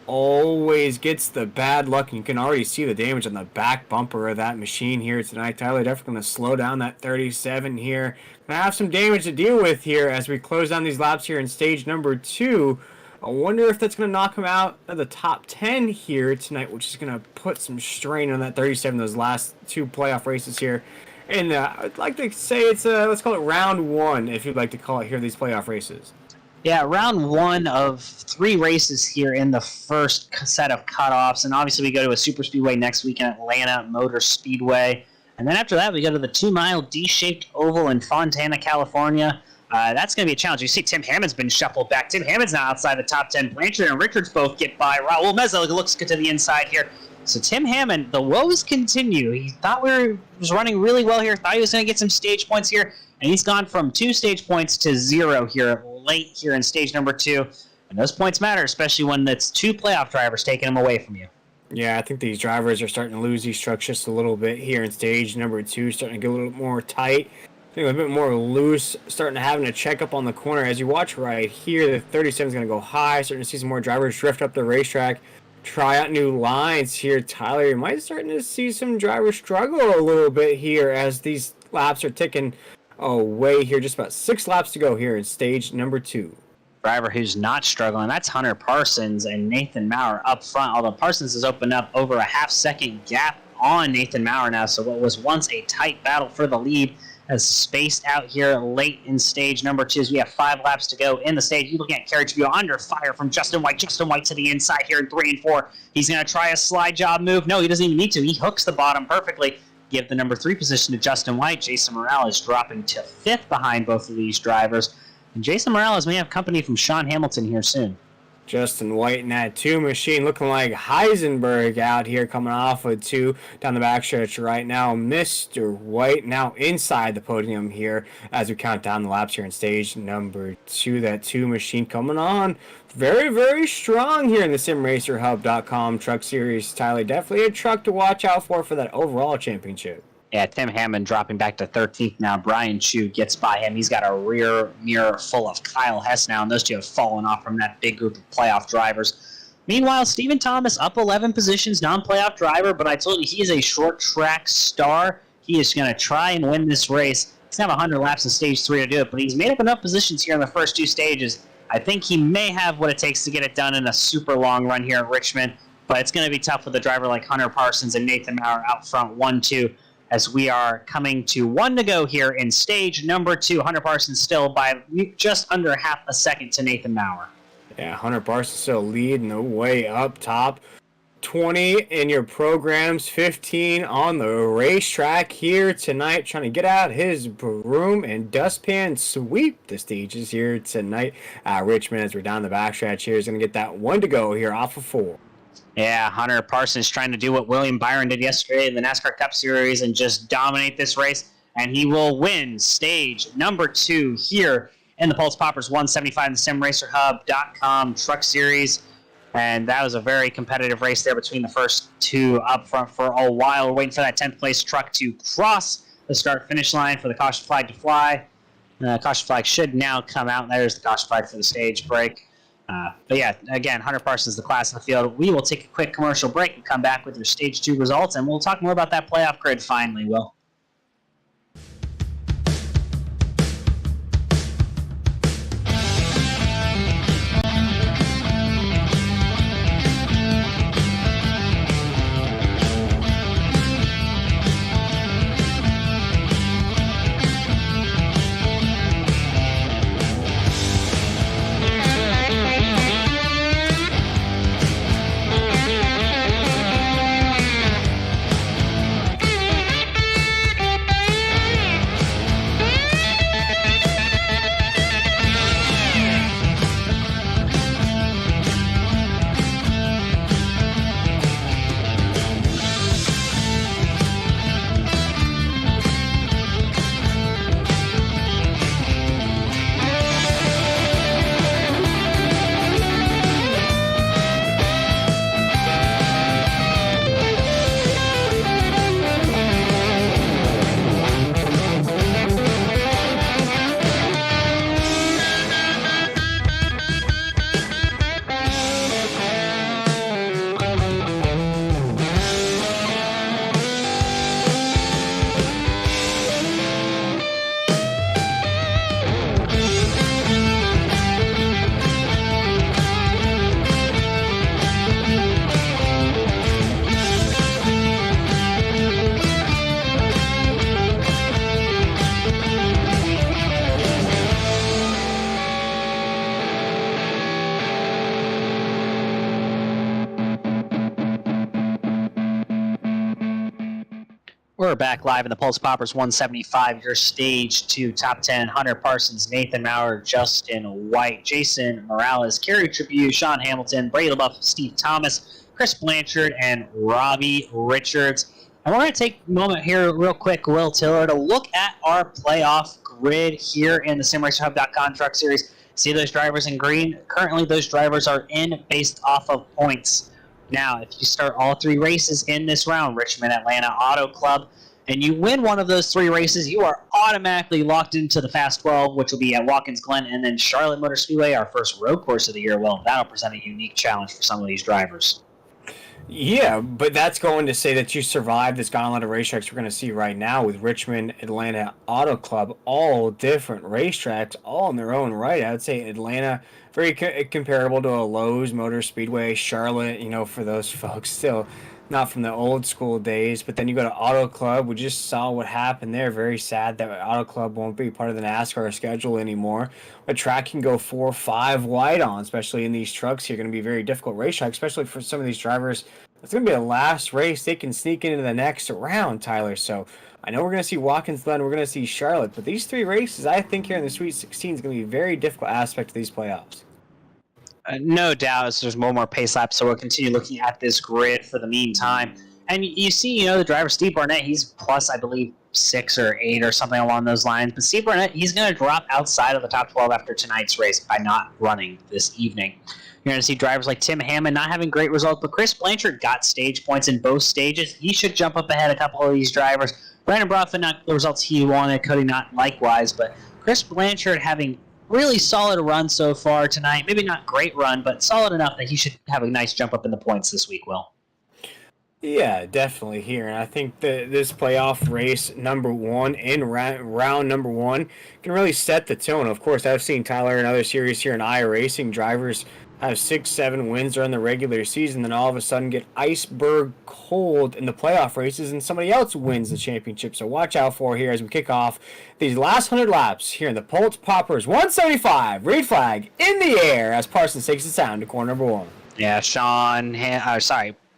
Always gets the bad luck, and you can already see the damage on the back bumper of that machine here tonight. Tyler definitely going to slow down that 37 here. Going to have some damage to deal with here as we close down these laps here in stage number 2. I wonder if that's going to knock him out of the top 10 here tonight, which is going to put some strain on that 37, those last 2 playoff races here. And I'd like to say it's, let's call it round 1, if you'd like to call it here, these playoff races. Yeah, round 1 of 3 races here in the first set of cutoffs. And obviously we go to a super speedway next week in Atlanta Motor Speedway. And then after that, we go to the 2-mile D-shaped oval in Fontana, California. That's going to be a challenge. You see Tim Hammond's been shuffled back. Tim Hammond's now outside the top 10. Blanchard and Richards both get by. Raul Meza looks good to the inside here. So Tim Hammond, the woes continue. He thought was running really well here. Thought he was going to get some stage points here. And he's gone from 2 stage points to 0 here late here in stage number 2. And those points matter, especially when it's 2 playoff drivers taking them away from you. Yeah, I think these drivers are starting to lose these trucks just a little bit here in stage number 2. Starting to get a little more tight. A little bit more loose, starting to having to check up on the corner. As you watch right here, the 37 is going to go high, starting to see some more drivers drift up the racetrack, try out new lines here. Tyler, you might starting to see some drivers struggle a little bit here as these laps are ticking away here. Just about 6 laps to go here in stage number 2. Driver who's not struggling, that's Hunter Parsons and Nathan Maurer up front, although Parsons has opened up over a half-second gap on Nathan Maurer now, so what was once a tight battle for the lead has spaced out here late in stage number 2 as we have 5 laps to go in the stage. You're looking at Carriage View under fire from Justin White. Justin White to the inside here in 3 and 4. He's going to try a slide job move. No, he doesn't even need to. He hooks the bottom perfectly. Give the number 3 position to Justin White. Jason Morales dropping to 5th behind both of these drivers. And Jason Morales may have company from Sean Hamilton here soon. Justin White in that 2 machine looking like Heisenberg out here coming off of 2 down the backstretch right now. Mr. White now inside the podium here as we count down the laps here in stage number 2. That 2 machine coming on very, very strong here in the SimRacerHub.com Truck Series. Tyler, definitely a truck to watch out for that overall championship. Yeah, Tim Hammond dropping back to 13th now. Brian Chu gets by him. He's got a rear mirror full of Kyle Hess now, and those 2 have fallen off from that big group of playoff drivers. Meanwhile, Stephen Thomas up 11 positions, non-playoff driver, but I told you he is a short track star. He is going to try and win this race. He's going to have 100 laps in stage 3 to do it, but he's made up enough positions here in the first 2 stages. I think he may have what it takes to get it done in a super long run here at Richmond, but it's going to be tough with a driver like Hunter Parsons and Nathan Maurer out front 1-2. As we are coming to 1 to go here in stage number 2. Hunter Parsons still by just under half a second to Nathan Maurer. Yeah, Hunter Parsons still leading the way up top. 20 in your programs, 15 on the racetrack here tonight, trying to get out his broom and dustpan, sweep the stages here tonight. Richmond, as we're down the backstretch here, is going to get that one to go here off of 4. Yeah, Hunter Parsons trying to do what William Byron did yesterday in the NASCAR Cup Series and just dominate this race, and he will win stage number 2 here in the Pultz Poppers 175 in the SimRacerHub.com Truck Series. And that was a very competitive race there between the first 2 up front for a while. We're waiting for that 10th place truck to cross the start-finish line for the caution flag to fly. The caution flag should now come out. There's the caution flag for the stage break. But yeah, again, Hunter Parsons, the class in the field. We will take a quick commercial break and come back with your stage 2 results, and we'll talk more about that playoff grid finally, Will. We're back live in the Pultz Poppers 175, your stage 2 top 10. Hunter Parsons, Nathan Maurer, Justin White, Jason Morales, Kerry Tribute, Sean Hamilton, Brady LaBeouf, Steve Thomas, Chris Blanchard, and Robbie Richards. And we're going to take a moment here real quick, Will Tiller, to look at our playoff grid here in the SimRacerHub.com Truck Series. See those drivers in green? Currently, those drivers are in based off of points. Now, if you start all 3 races in this round, Richmond, Atlanta, Auto Club, and you win one of those 3 races, you are automatically locked into the Fast 12, which will be at Watkins Glen, and then Charlotte Motor Speedway, our first road course of the year. Well, that'll present a unique challenge for some of these drivers. Yeah, but that's going to say that you survived this gauntlet of racetracks we're going to see right now with Richmond, Atlanta, Auto Club, all different racetracks, all in their own right. I would say Atlanta, very comparable to a Lowe's Motor Speedway, Charlotte, for those folks still not from the old school days. But then you go to Auto Club. We just saw what happened there. Very sad that Auto Club won't be part of the NASCAR schedule anymore. A track can go 4 or 5 wide on, especially in these trucks here. Going to be a very difficult racetrack, especially for some of these drivers. It's going to be the last race they can sneak into the next round, Tyler. So I know we're going to see Watkins Glen, we're going to see Charlotte, but these 3 races, I think here in the Sweet 16 is going to be a very difficult aspect of these playoffs. No doubt, as there's more pace laps, so we'll continue looking at this grid for the meantime. And you see, the driver Steve Barnett, he's plus, I believe, 6 or 8 or something along those lines. But Steve Barnett, he's going to drop outside of the top 12 after tonight's race by not running this evening. You're going to see drivers like Tim Hammond not having great results, but Chris Blanchard got stage points in both stages. He should jump up ahead a couple of these drivers. Brandon Bronfman, not the results he wanted, Cody not likewise, but Chris Blanchard having really solid run so far tonight. Maybe not great run, but solid enough that he should have a nice jump up in the points this week, Will. Yeah, definitely here. And I think that this playoff race number 1 in round number 1 can really set the tone. Of course, I've seen Tyler in other series here in iRacing drivers have 6-7 wins during the regular season, then all of a sudden get iceberg cold in the playoff races and somebody else wins the championship. So watch out for here as we kick off these last 100 laps here in the Pultz Poppers 175. Reed flag in the air as Parsons takes us down to corner number 1. Yeah,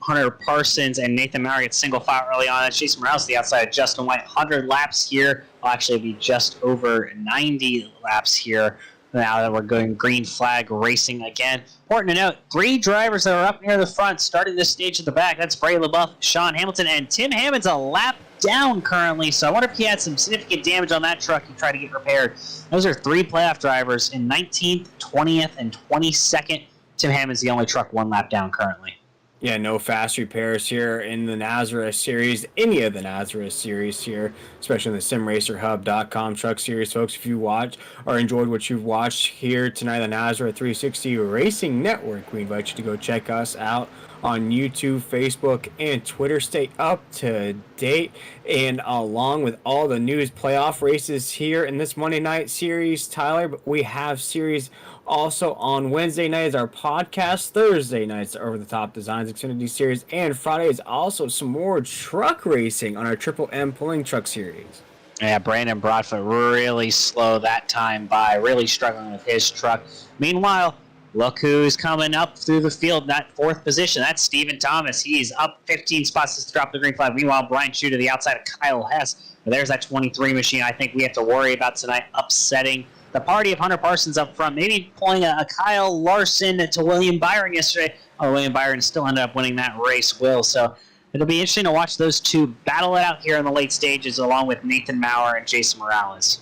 Hunter Parsons and Nathan Maurer get single file early on. That's Jason Morales to the outside of Justin White. 100 laps here. Will actually be just over 90 laps here. Now that we're going green flag racing again. Important to note, 3 drivers that are up near the front starting this stage at the back. That's Bray LaBeouf, Sean Hamilton, and Tim Hammond's a lap down currently. So I wonder if he had some significant damage on that truck and tried to get repaired. Those are 3 playoff drivers in 19th, 20th, and 22nd. Tim Hammond's the only truck 1 lap down currently. Yeah, no fast repairs here in the Nazareth Series, any of the Nazareth Series here, especially in the SimRacerHub.com Truck Series. Folks, if you watch or enjoyed what you've watched here tonight on Nazareth 360 Racing Network, we invite you to go check us out on YouTube, Facebook, and Twitter. Stay up to date and along with all the news playoff races here in this Monday night series, Tyler. But we have series also on Wednesday night is our podcast. Thursday nights Over the Top Designs Xfinity Series, and Friday is also some more truck racing on our Triple M Pulling Truck Series. Yeah, Brandon Broadfoot really slow that time by, really struggling with his truck. Meanwhile, look who's coming up through the field in that 4th position. That's Stephen Thomas. He's up 15 spots to drop the green flag. Meanwhile, Brian Shue to the outside of Kyle Hess. But there's that 23 machine I think we have to worry about tonight, upsetting the party of Hunter Parsons up front. Maybe pulling a Kyle Larson to William Byron yesterday. Oh, William Byron still ended up winning that race, Will. So it'll be interesting to watch those 2 battle it out here in the late stages along with Nathan Maurer and Jason Morales.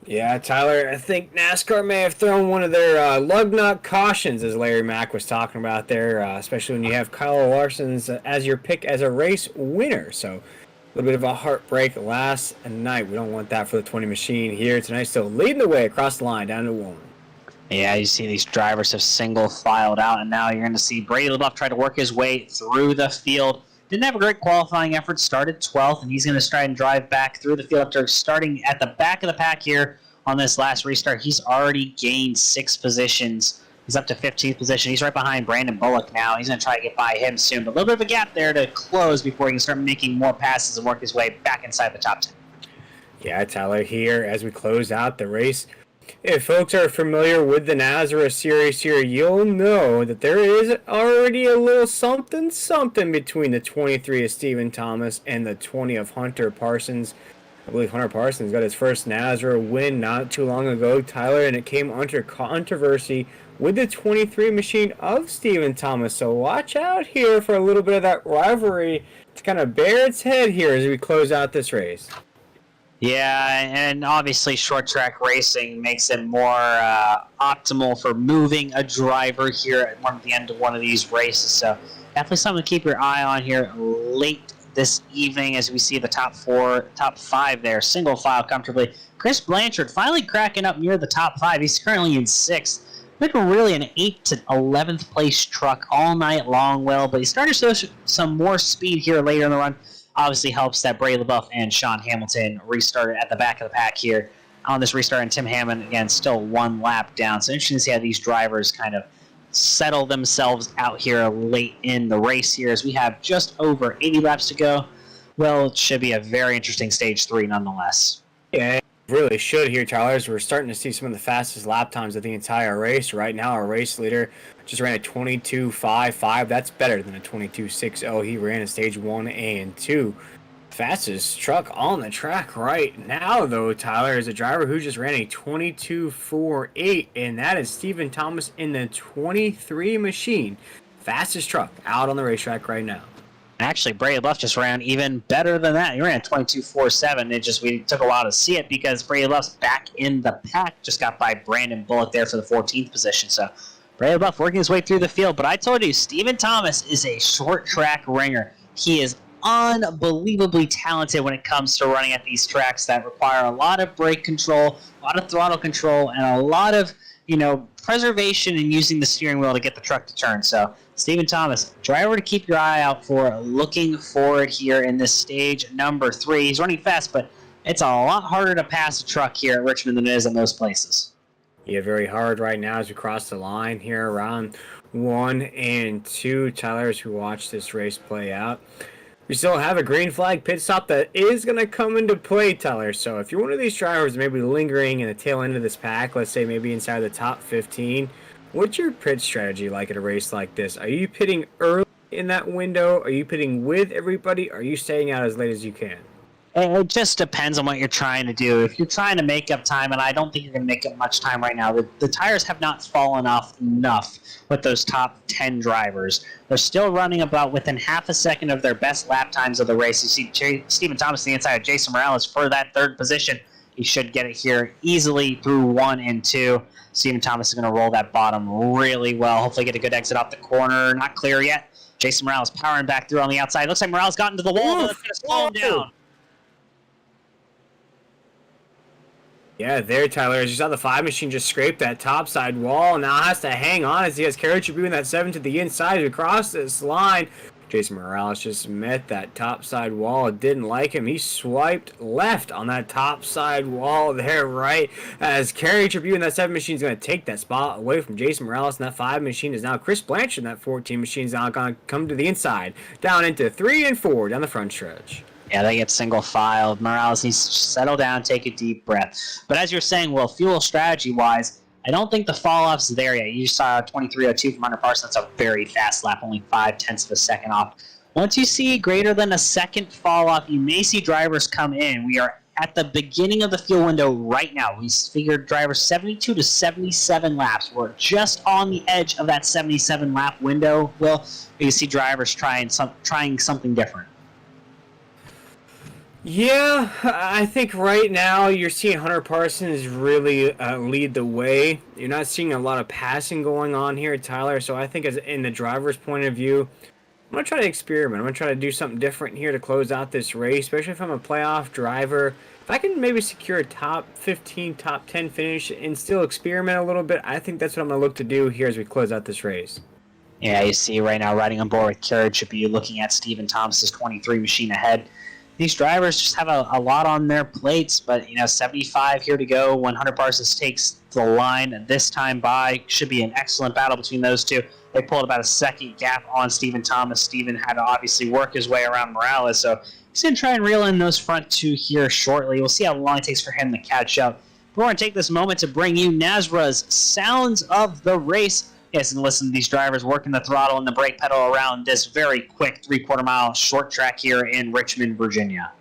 Yeah, Tyler, I think NASCAR may have thrown one of their lug nut cautions, as Larry Mack was talking about there, especially when you have Kyle Larson's as your pick as a race winner. So a little bit of a heartbreak last night. We don't want that for the 20 machine here tonight. Still leading the way across the line down to 1. Yeah, you see these drivers have single filed out, and now you're going to see Brady LaBeouf try to work his way through the field. Didn't have a great qualifying effort, started 12th, and he's going to try and drive back through the field after starting at the back of the pack here on this last restart. He's already gained 6 positions. He's up to 15th position. He's right behind Brandon Bullock now. He's going to try to get by him soon, but a little bit of a gap there to close before he can start making more passes and work his way back inside the top 10. Yeah, Tyler, here as we close out the race. If folks are familiar with the Nazareth Series here, you'll know that there is already a little something between the 23 of Stephen Thomas and the 20 of Hunter Parsons. I believe Hunter Parsons got his first Nazareth win not too long ago, Tyler, and it came under controversy with the 23 machine of Stephen Thomas. So watch out here for a little bit of that rivalry to kind of bear its head here as we close out this race. Yeah, and obviously short track racing makes it more optimal for moving a driver here at the end of one of these races. So definitely something to keep your eye on here late this evening as we see the top 5 there, single file comfortably. Chris Blanchard finally cracking up near the top 5. He's currently in 6th. Been really an 8th to 11th place truck all night long, Will, but he started to show some more speed here later in the run. Obviously helps that Bray LaBeouf and Sean Hamilton restarted at the back of the pack here on this restart, and Tim Hammond, again, still 1 lap down. So interesting to see how these drivers kind of settle themselves out here late in the race here as we have just over 80 laps to go. Well, it should be a very interesting stage 3 nonetheless. Yeah, it really should here, Tyler, as we're starting to see some of the fastest lap times of the entire race. Right now, our race leader just ran a 22.55. That's better than a 22.60 he ran in stage 1 and 2. Fastest truck on the track right now, though, Tyler, is a driver who just ran a 22.48, and that is Stephen Thomas in the 23 machine. Fastest truck out on the racetrack right now. Actually, Bray LaBeouf just ran even better than that. He ran a 22.47. We took a while to see it because Bray LaBeouf's back in the pack. Just got by Brandon Bullock there for the 14th position. So Bray LaBeouf working his way through the field. But I told you, Stephen Thomas is a short track ringer. He is unbelievably talented when it comes to running at these tracks that require a lot of brake control, a lot of throttle control, and a lot of preservation and using the steering wheel to get the truck to turn. So Stephen Thomas, driver to keep your eye out for, looking forward here in this stage number 3. He's running fast, but it's a lot harder to pass a truck here at Richmond than it is in most places. Yeah, very hard right now as we cross the line here around 1 and 2. Tyler, as we watch this race play out, we still have a green flag pit stop that is going to come into play, Tyler. So if you're one of these drivers maybe lingering in the tail end of this pack, let's say maybe inside the top 15, what's your pit strategy like at a race like this? Are you pitting early in that window? Are you pitting with everybody? Or are you staying out as late as you can? It just depends on what you're trying to do. If you're trying to make up time, and I don't think you're going to make up much time right now, the tires have not fallen off enough with those top 10 drivers. They're still running about within half a second of their best lap times of the race. You see Stephen Thomas on the inside of Jason Morales for that third position. He should get it here easily through 1 and 2. Stephen Thomas is going to roll that bottom really well. Hopefully get a good exit off the corner. Not clear yet. Jason Morales powering back through on the outside. Looks like Morales got into the wall, but it's going to slow him down. Yeah, there, Tyler. As you saw, the 5 machine just scraped that topside wall. Now has to hang on as he has Carriage Tribune that 7 to the inside across this line. Jason Morales just met that topside wall. It didn't like him. He swiped left on that topside wall there, right? As Carriage Tribune that 7 machine is going to take that spot away from Jason Morales. And that 5 machine is now Chris Blanchard. And that 14 machine is now going to come to the inside. Down into 3 and 4 down the front stretch. Yeah, they get single file. Morales needs to settle down, take a deep breath. But as you're saying, well, fuel strategy-wise, I don't think the fall-off's there yet. You saw 23.02 from Hunter Parsons. That's a very fast lap, only 0.5 of a second off. Once you see greater than a second fall-off, you may see drivers come in. We are at the beginning of the fuel window right now. We figured drivers 72 to 77 laps. We're just on the edge of that 77-lap window. Well, you see drivers trying something different. Yeah, I think right now you're seeing Hunter Parsons really lead the way. You're not seeing a lot of passing going on here, Tyler. So I think as in the driver's point of view, I'm going to try to experiment. I'm going to try to do something different here to close out this race, especially if I'm a playoff driver. If I can maybe secure a top 15, top 10 finish and still experiment a little bit, I think that's what I'm going to look to do here as we close out this race. Yeah, you see right now riding on board with Carriage should be looking at Stephen Thomas's 23 machine ahead. These drivers just have a lot on their plates, but 75 here to go when Hunter Parsons takes the line this time by. Should be an excellent battle between those two. They pulled about a second gap on Stephen Thomas. Stephen had to obviously work his way around Morales, so he's going to try and reel in those front two here shortly. We'll see how long it takes for him to catch up. We're going to take this moment to bring you Nazra's Sounds of the Race. Yes, and listen to these drivers working the throttle and the brake pedal around this very quick 3/4 mile short track here in Richmond, Virginia.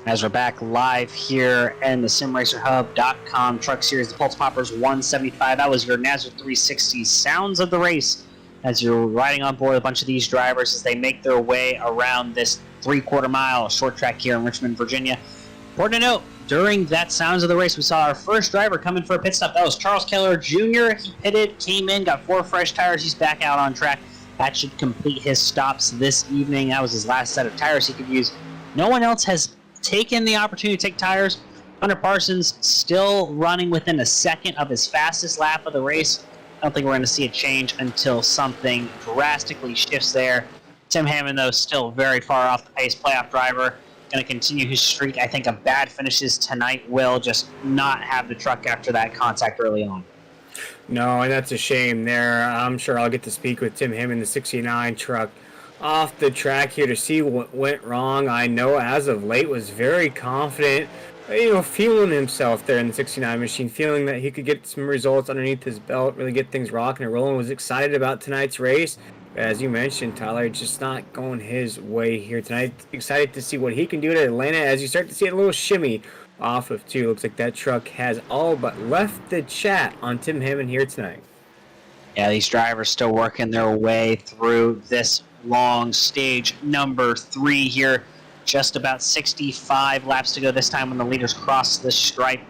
As we're back live here in the SimRacerHub.com Truck Series, the Pultz Poppers 175. That was your Nazar 360 Sounds of the Race as you're riding on board a bunch of these drivers as they make their way around this 3/4 mile short track here in Richmond, Virginia. Important to note, during that Sounds of the Race, we saw our first driver come in for a pit stop. That was Charles Keller Jr. He pitted, came in, got 4 fresh tires. He's back out on track. That should complete his stops this evening. That was his last set of tires he could use. No one else has taken the opportunity to take tires. Hunter Parsons still running within a second of his fastest lap of the race. I don't think we're going to see a change until something drastically shifts there. Tim Hammond, though, still very far off the pace. Playoff driver, going to continue his streak. I think of bad finishes tonight will just not have the truck after that contact early on. No, and that's a shame there. I'm sure I'll get to speak with Tim Hammond, the 69 truck, off the track here to see what went wrong. I know as of late was very confident, feeling himself there in the 69 machine, feeling that he could get some results underneath his belt, really get things rocking and rolling, was excited about tonight's race. As you mentioned, Tyler, just not going his way here tonight. Excited to see what he can do at Atlanta as you start to see a little shimmy off of 2. Looks like that truck has all but left the chat on Tim Hammond here tonight. Yeah, these drivers still working their way through this long stage number 3 here. Just about 65 laps to go this time when the leaders cross the stripe.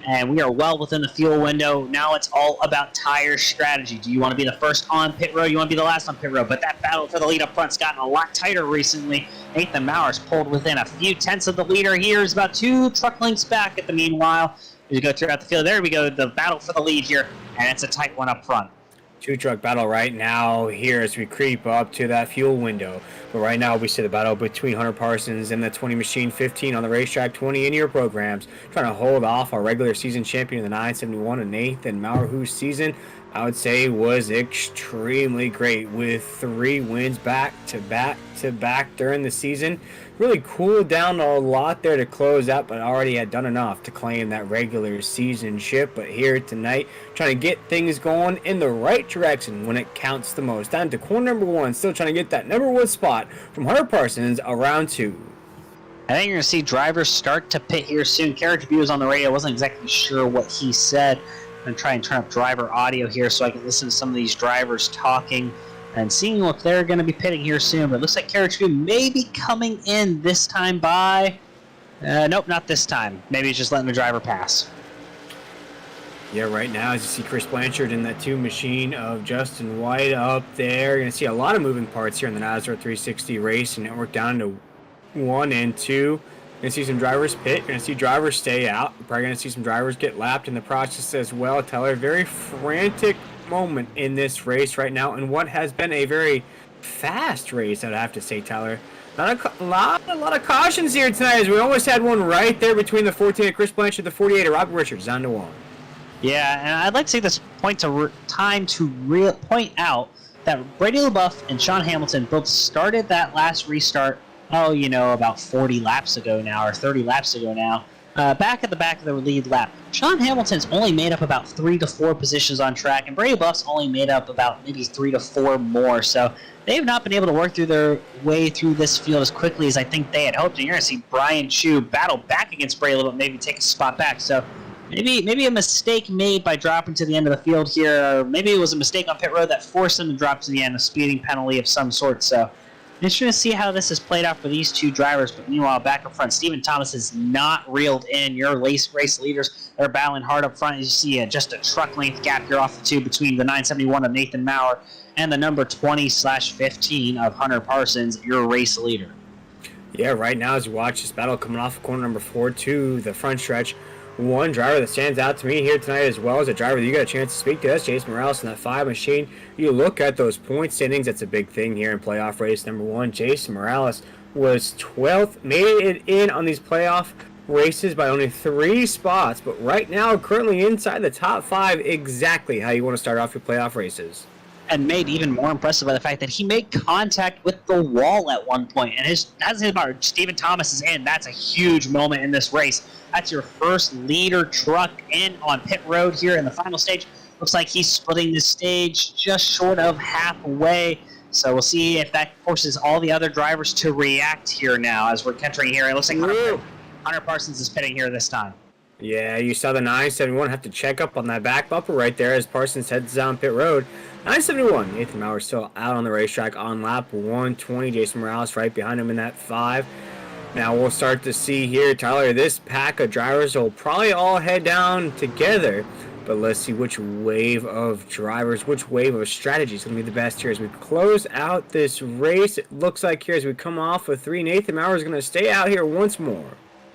And we are well within the fuel window. Now it's all about tire strategy. Do you want to be the first on pit road? You want to be the last on pit road? But that battle for the lead up front's gotten a lot tighter recently. Nathan Mauer's pulled within a few tenths of the leader here. He's about 2 truck lengths back at the meanwhile. As you go throughout the field, there we go, the battle for the lead here. And it's a tight one up front. 2-truck battle right now here as we creep up to that fuel window. But right now we see the battle between Hunter Parsons and the 20 machine, 15 on the racetrack, 20 in your programs, trying to hold off our regular season champion, the 971, and Nathan Mauer, whose season I would say was extremely great with 3 wins back to back during the season. Really cooled down a lot there to close out, but already had done enough to claim that regular season ship. But here tonight, trying to get things going in the right direction when it counts the most. Down to corner number 1, still trying to get that number 1 spot from Hunter Parsons around 2. I think you're going to see drivers start to pit here soon. Carriage View was on the radio. I wasn't exactly sure what he said. I'm going to try and turn up driver audio here so I can listen to some of these drivers talking and seeing if they're going to be pitting here soon. But it looks like Carriage View may be coming in this time by... nope, not this time. Maybe he's just letting the driver pass. Yeah, right now, as you see Chris Blanchard in that 2 machine of Justin White up there. You're going to see a lot of moving parts here in the NASCAR 360 race network down to 1 and 2. You're going to see some drivers pit. You're going to see drivers stay out. You're probably going to see some drivers get lapped in the process as well. Tyler, very frantic moment in this race right now, and what has been a very fast race, I'd have to say, Tyler. A lot of cautions here tonight, as we almost had one right there between the 14 of Chris Blanchard, the 48 of Robert Richards, down to 1. Yeah, and I'd like to take this point to point out that Brady LaBeouf and Sean Hamilton both started that last restart, about 40 laps ago now, or 30 laps ago now, back at the back of the lead lap. Sean Hamilton's only made up about 3 to 4 positions on track, and Brady LaBeouf's only made up about maybe 3 to 4 more. So they've not been able to work through their way through this field as quickly as I think they had hoped. And you're going to see Brian Chu battle back against Brady LaBeouf, maybe take a spot back. So maybe a mistake made by dropping to the end of the field here, or maybe it was a mistake on pit road that forced them to drop to the end, a speeding penalty of some sort. So interesting to see how this has played out for these 2 drivers. But meanwhile, back up front, Stephen Thomas is not reeled in. Your race leaders are battling hard up front. As you see just a truck length gap here off the 2 between the 971 of Nathan Mauer and the number 20/15 of Hunter Parsons, your race leader. Yeah, right now as you watch this battle coming off of corner number 4 to the front stretch, one driver that stands out to me here tonight, as well as a driver that you got a chance to speak to, that's Jason Morales in that 5 machine. You look at those point standings, that's a big thing here in playoff race number 1. Jason Morales was 12th, made it in on these playoff races by only 3 spots, but right now currently inside the top 5, exactly how you want to start off your playoff races. And made even more impressive by the fact that he made contact with the wall at one point. And that's his part. Stephen Thomas is in. That's a huge moment in this race. That's your first leader truck in on pit road here in the final stage. Looks like he's splitting the stage just short of halfway. So we'll see if that forces all the other drivers to react here now as we're entering here. It looks like Hunter Parsons is pitting here this time. Yeah, you saw the 971 have to check up on that back bumper right there as Parsons heads down pit road. 971, Nathan Mauer still out on the racetrack on lap 120. Jason Morales right behind him in that 5. Now we'll start to see here, Tyler, this pack of drivers will probably all head down together But let's see which wave of drivers, which wave of strategy is going to be the best here as we close out this race. It looks like here as we come off with 3, Nathan Maurer is going to stay out here once more.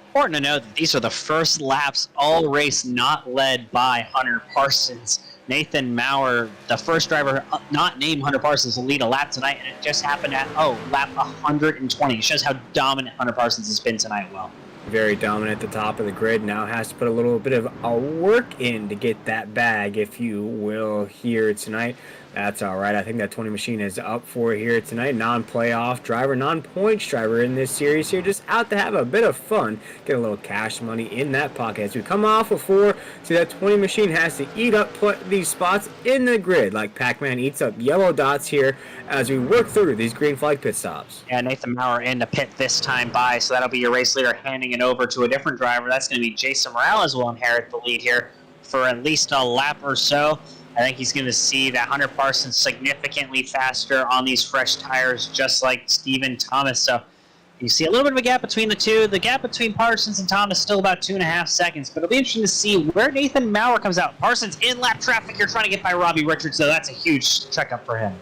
Important to note that these are the first laps all race not led by Hunter Parsons. Nathan Maurer, the first driver not named Hunter Parsons, will lead a lap tonight, and it just happened at, lap 120. It shows how dominant Hunter Parsons has been tonight, Will. Very dominant at the top of the grid. Now has to put a little bit of a work in to get that bag, if you will, here tonight. That's all right. I think that 20 machine is up for here tonight. Non-playoff driver, non-points driver in this series here. Just out to have a bit of fun. Get a little cash money in that pocket. As we come off of 4, see that 20 machine has to eat up these spots in the grid like Pac-Man eats up yellow dots here as we work through these green flag pit stops. Yeah, Nathan Maurer in the pit this time by, so that'll be your race leader handing it over to a different driver. That's going to be Jason Morales will inherit the lead here for at least a lap or so. I think he's going to see that Hunter Parsons significantly faster on these fresh tires, just like Steven Thomas. So you see a little bit of a gap between the two. The gap between Parsons and Thomas is still about 2.5 seconds, but it'll be interesting to see where Nathan Maurer comes out. Parsons in lap traffic. You're trying to get by Robbie Richards, so that's a huge checkup for him.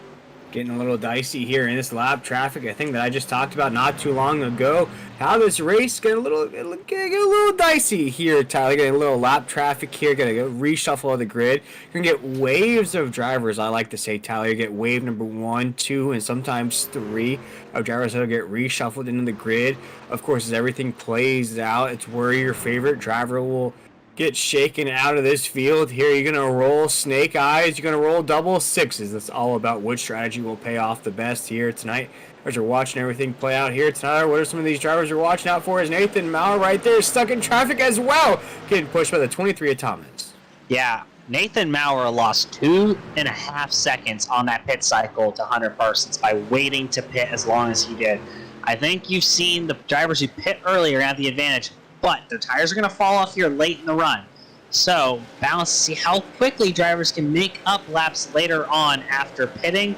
Getting a little dicey here in this lap traffic. I think that I just talked about not too long ago. How this race get a little dicey here, Tyler. Getting a little lap traffic here. Gonna reshuffle of the grid. You're gonna get waves of drivers. I like to say, Tyler. You get wave number 1, 2, and sometimes 3 of drivers that'll get reshuffled into the grid. Of course, as everything plays out, it's where your favorite driver will get shaken out of this field here. You're going to roll snake eyes. You're going to roll double sixes. That's all about which strategy will pay off the best here tonight. As you're watching everything play out here tonight, what are some of these drivers you're watching out for? Is Nathan Maurer right there stuck in traffic as well, getting pushed by the 23 of Thomas. Yeah, Nathan Maurer lost 2.5 seconds on that pit cycle to Hunter Parsons by waiting to pit as long as he did. I think you've seen the drivers who pit earlier have the advantage, but their tires are going to fall off here late in the run. So, balance to see how quickly drivers can make up laps later on after pitting.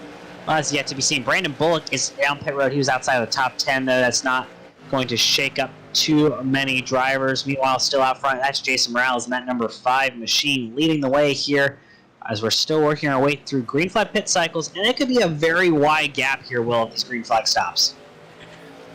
Well, that's yet to be seen. Brandon Bullock is down pit road. He was outside of the top 10, though. That's not going to shake up too many drivers. Meanwhile, still out front, that's Jason Morales in that number 5 machine leading the way here as we're still working our way through green flag pit cycles. And it could be a very wide gap here, Will, of these green flag stops.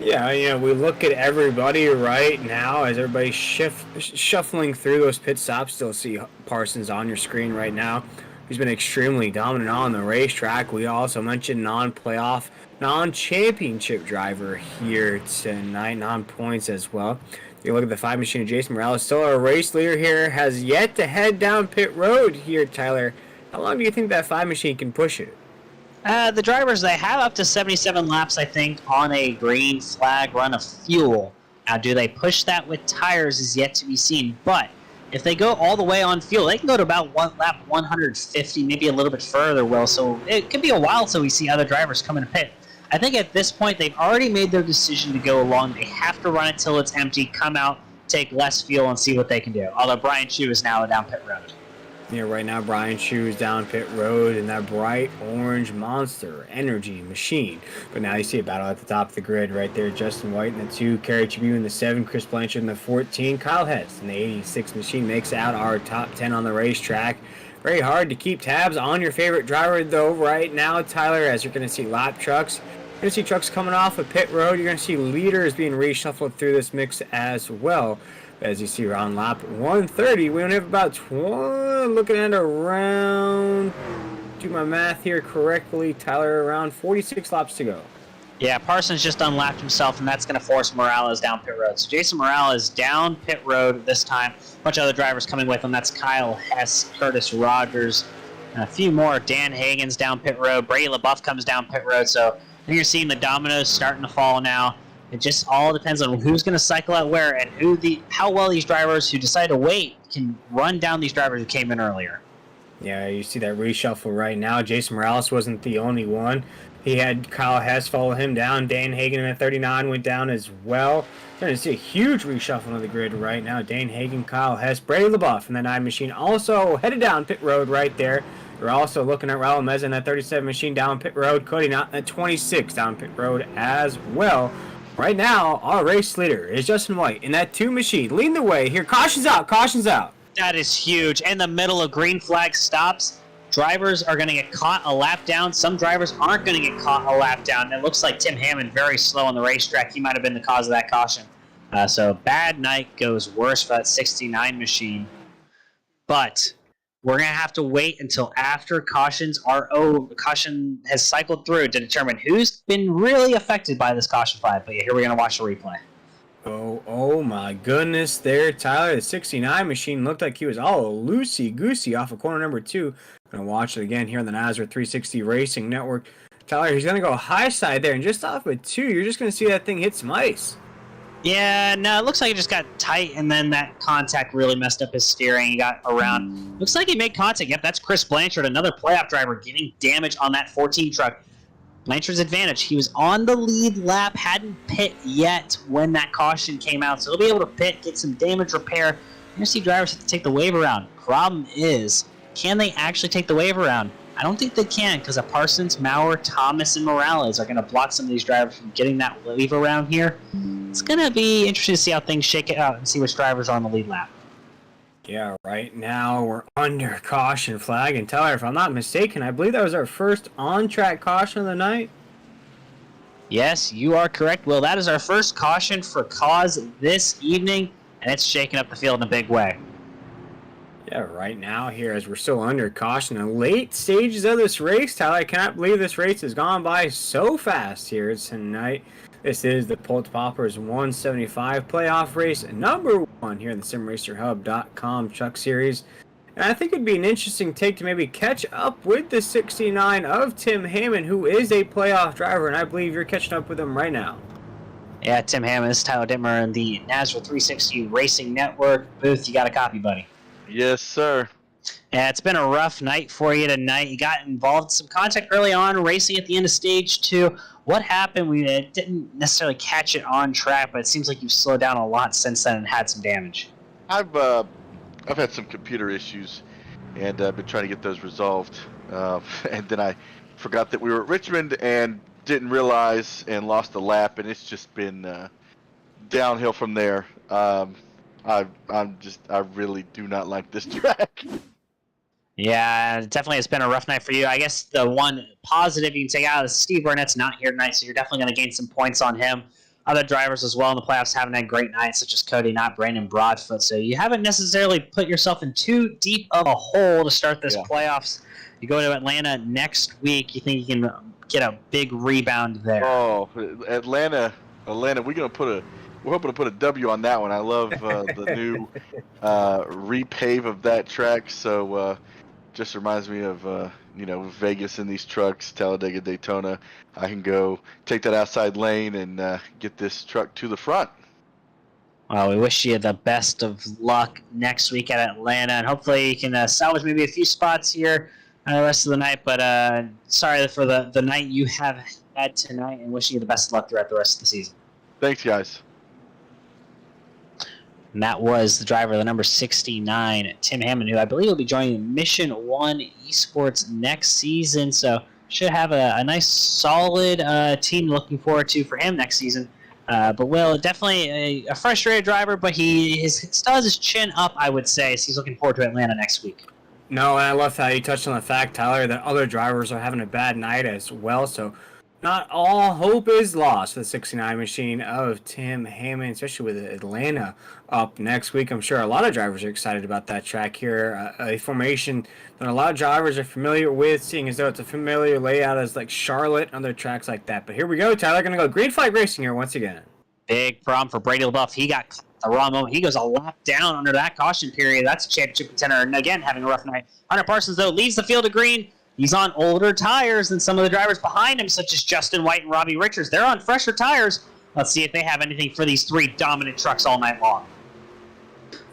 Yeah, we look at everybody right now as everybody's shuffling through those pit stops. Still see Parsons on your screen right now. He's been extremely dominant on the racetrack. We also mentioned non-playoff, non-championship driver here tonight, non-points as well. You look at the 5 machine of Jason Morales, still our race leader here, has yet to head down pit road here, Tyler. How long do you think that 5 machine can push it? The drivers, they have up to 77 laps, I think, on a green flag run of fuel. Now, do they push that with tires is yet to be seen. But if they go all the way on fuel, they can go to about lap 150, maybe a little bit further, Will. So it could be a while till we see other drivers come in to pit. I think at this point, they've already made their decision to go along. They have to run it till it's empty, come out, take less fuel, and see what they can do. Although Brian Chu is now down pit road. Yeah, right now Brian Chu is down pit road in that bright orange Monster Energy machine. But now you see a battle at the top of the grid right there. Justin White in the 2, Kerry Chibu in the 7, Chris Blanchard in the 14, Kyle Hess in the 86 machine makes out our top 10 on the racetrack. Very hard to keep tabs on your favorite driver though right now, Tyler, as you're going to see lap trucks. You're going to see trucks coming off of pit road. You're going to see leaders being reshuffled through this mix as well. As you see around lap 130, we only have about 20, looking at around, do my math here correctly, Tyler, around 46 laps to go. Yeah, Parsons just unlapped himself, and that's going to force Morales down pit road. So Jason Morales down pit road this time. A bunch of other drivers coming with him. That's Kyle Hess, Curtis Rogers, and a few more. Dan Hagan's down pit road. Brady LaBeouf comes down pit road. So I think you're seeing the dominoes starting to fall now. It just all depends on who's going to cycle out where and how well these drivers who decide to wait can run down these drivers who came in earlier. Yeah, you see that reshuffle right now. Jason Morales wasn't the only one. He had Kyle Hess follow him down. Dan Hagan in the 39 went down as well. You're going to see a huge reshuffle of the grid right now. Dan Hagan, Kyle Hess, Brady LaBeouf in the 9 machine also headed down pit road right there. We're also looking at Raul Meza in that 37 machine down pit road. Cody Knott in that 26 down pit road as well. Right now, our race leader is Justin White in that 2 machine, leading the way here. Caution's out, caution's out. That is huge. In the middle of green flag stops, drivers are going to get caught a lap down. Some drivers aren't going to get caught a lap down. It looks like Tim Hammond very slow on the racetrack. He might have been the cause of that caution. So bad night goes worse for that 69 machine. But we're going to have to wait until after caution has cycled through to determine who's been really affected by this caution flag. But yeah, here we're going to watch the replay. Oh my goodness there, Tyler. The 69 machine looked like he was all loosey-goosey off of corner number 2. Gonna watch it again here on the NASCAR 360 Racing Network. Tyler, he's gonna go high side there, and just off of 2, you're just gonna see that thing hit some ice. Yeah, no, it looks like it just got tight, and then that contact really messed up his steering. He got around. Looks like he made contact. Yep, that's Chris Blanchard, another playoff driver, getting damage on that 14 truck. Blanchard's advantage. He was on the lead lap, hadn't pit yet when that caution came out, so he'll be able to pit, get some damage repair. You're going to see drivers have to take the wave around. Problem is, can they actually take the wave around? I don't think they can, because of Parsons, Maurer, Thomas, and Morales are going to block some of these drivers from getting that wave around here. It's going to be interesting to see how things shake it out and see which drivers are on the lead lap. Yeah, right now we're under caution flag. And Tyler, if I'm not mistaken, I believe that was our first on-track caution of the night. Yes, you are correct. Well, that is our first caution for cause this evening, and it's shaking up the field in a big way. Yeah, right now here as we're still under caution in late stages of this race, Tyler, I cannot believe this race has gone by so fast here tonight. This is the Pultz Poppers 175 playoff race, number 1 here in the SimRacerHub.com Truck Series. And I think it'd be an interesting take to maybe catch up with the 69 of Tim Hammond, who is a playoff driver, and I believe you're catching up with him right now. Yeah, Tim Hammond, this is Tyler Dittmer in the NASCAR 360 Racing Network booth. You got a copy, buddy? Yes, sir. Yeah, it's been a rough night for you tonight. You got involved in some contact early on, racing at the end of stage 2. What happened? We didn't necessarily catch it on track, but it seems like you've slowed down a lot since then and had some damage. I've had some computer issues, and I've been trying to get those resolved. And then I forgot that we were at Richmond and didn't realize and lost a lap, and it's just been downhill from there. I really do not like this track. Yeah, definitely it's been a rough night for you. I guess the one positive you can take out is Steve Burnett's not here tonight, so you're definitely going to gain some points on him. Other drivers as well in the playoffs haven't had great nights, such as Cody Knott, Brandon Broadfoot. So you haven't necessarily put yourself in too deep of a hole to start this playoffs. You go to Atlanta next week. You think you can get a big rebound there? Oh, Atlanta, we're hoping to put a W on that one. I love the new repave of that track. So just reminds me of Vegas in these trucks, Talladega, Daytona. I can go take that outside lane and get this truck to the front. Well, we wish you the best of luck next week at Atlanta, and hopefully you can salvage maybe a few spots here the rest of the night. But sorry for the night you have had tonight, and wishing you the best of luck throughout the rest of the season. Thanks, guys. And that was the driver of the number 69, Tim Hammond, who I believe will be joining Mission 1 Esports next season. So should have a nice, solid team looking forward to for him next season. But Will, definitely a frustrated driver, but he still has his chin up, I would say. So he's looking forward to Atlanta next week. No, and I love how you touched on the fact, Tyler, that other drivers are having a bad night as well. So not all hope is lost for the 69 machine of Tim Hammond, especially with Atlanta up next week. I'm sure a lot of drivers are excited about that track here. A formation that a lot of drivers are familiar with, seeing as though it's a familiar layout as like Charlotte and other tracks like that. But here we go, Tyler. Going to go green flag racing here once again. Big problem for Brady LaBeouf. He got caught at the wrong moment. He goes a lap down under that caution period. That's a championship contender. And again, having a rough night. Hunter Parsons, though, leaves the field of green. He's on older tires than some of the drivers behind him, such as Justin White and Robbie Richards. They're on fresher tires. Let's see if they have anything for these three dominant trucks all night long.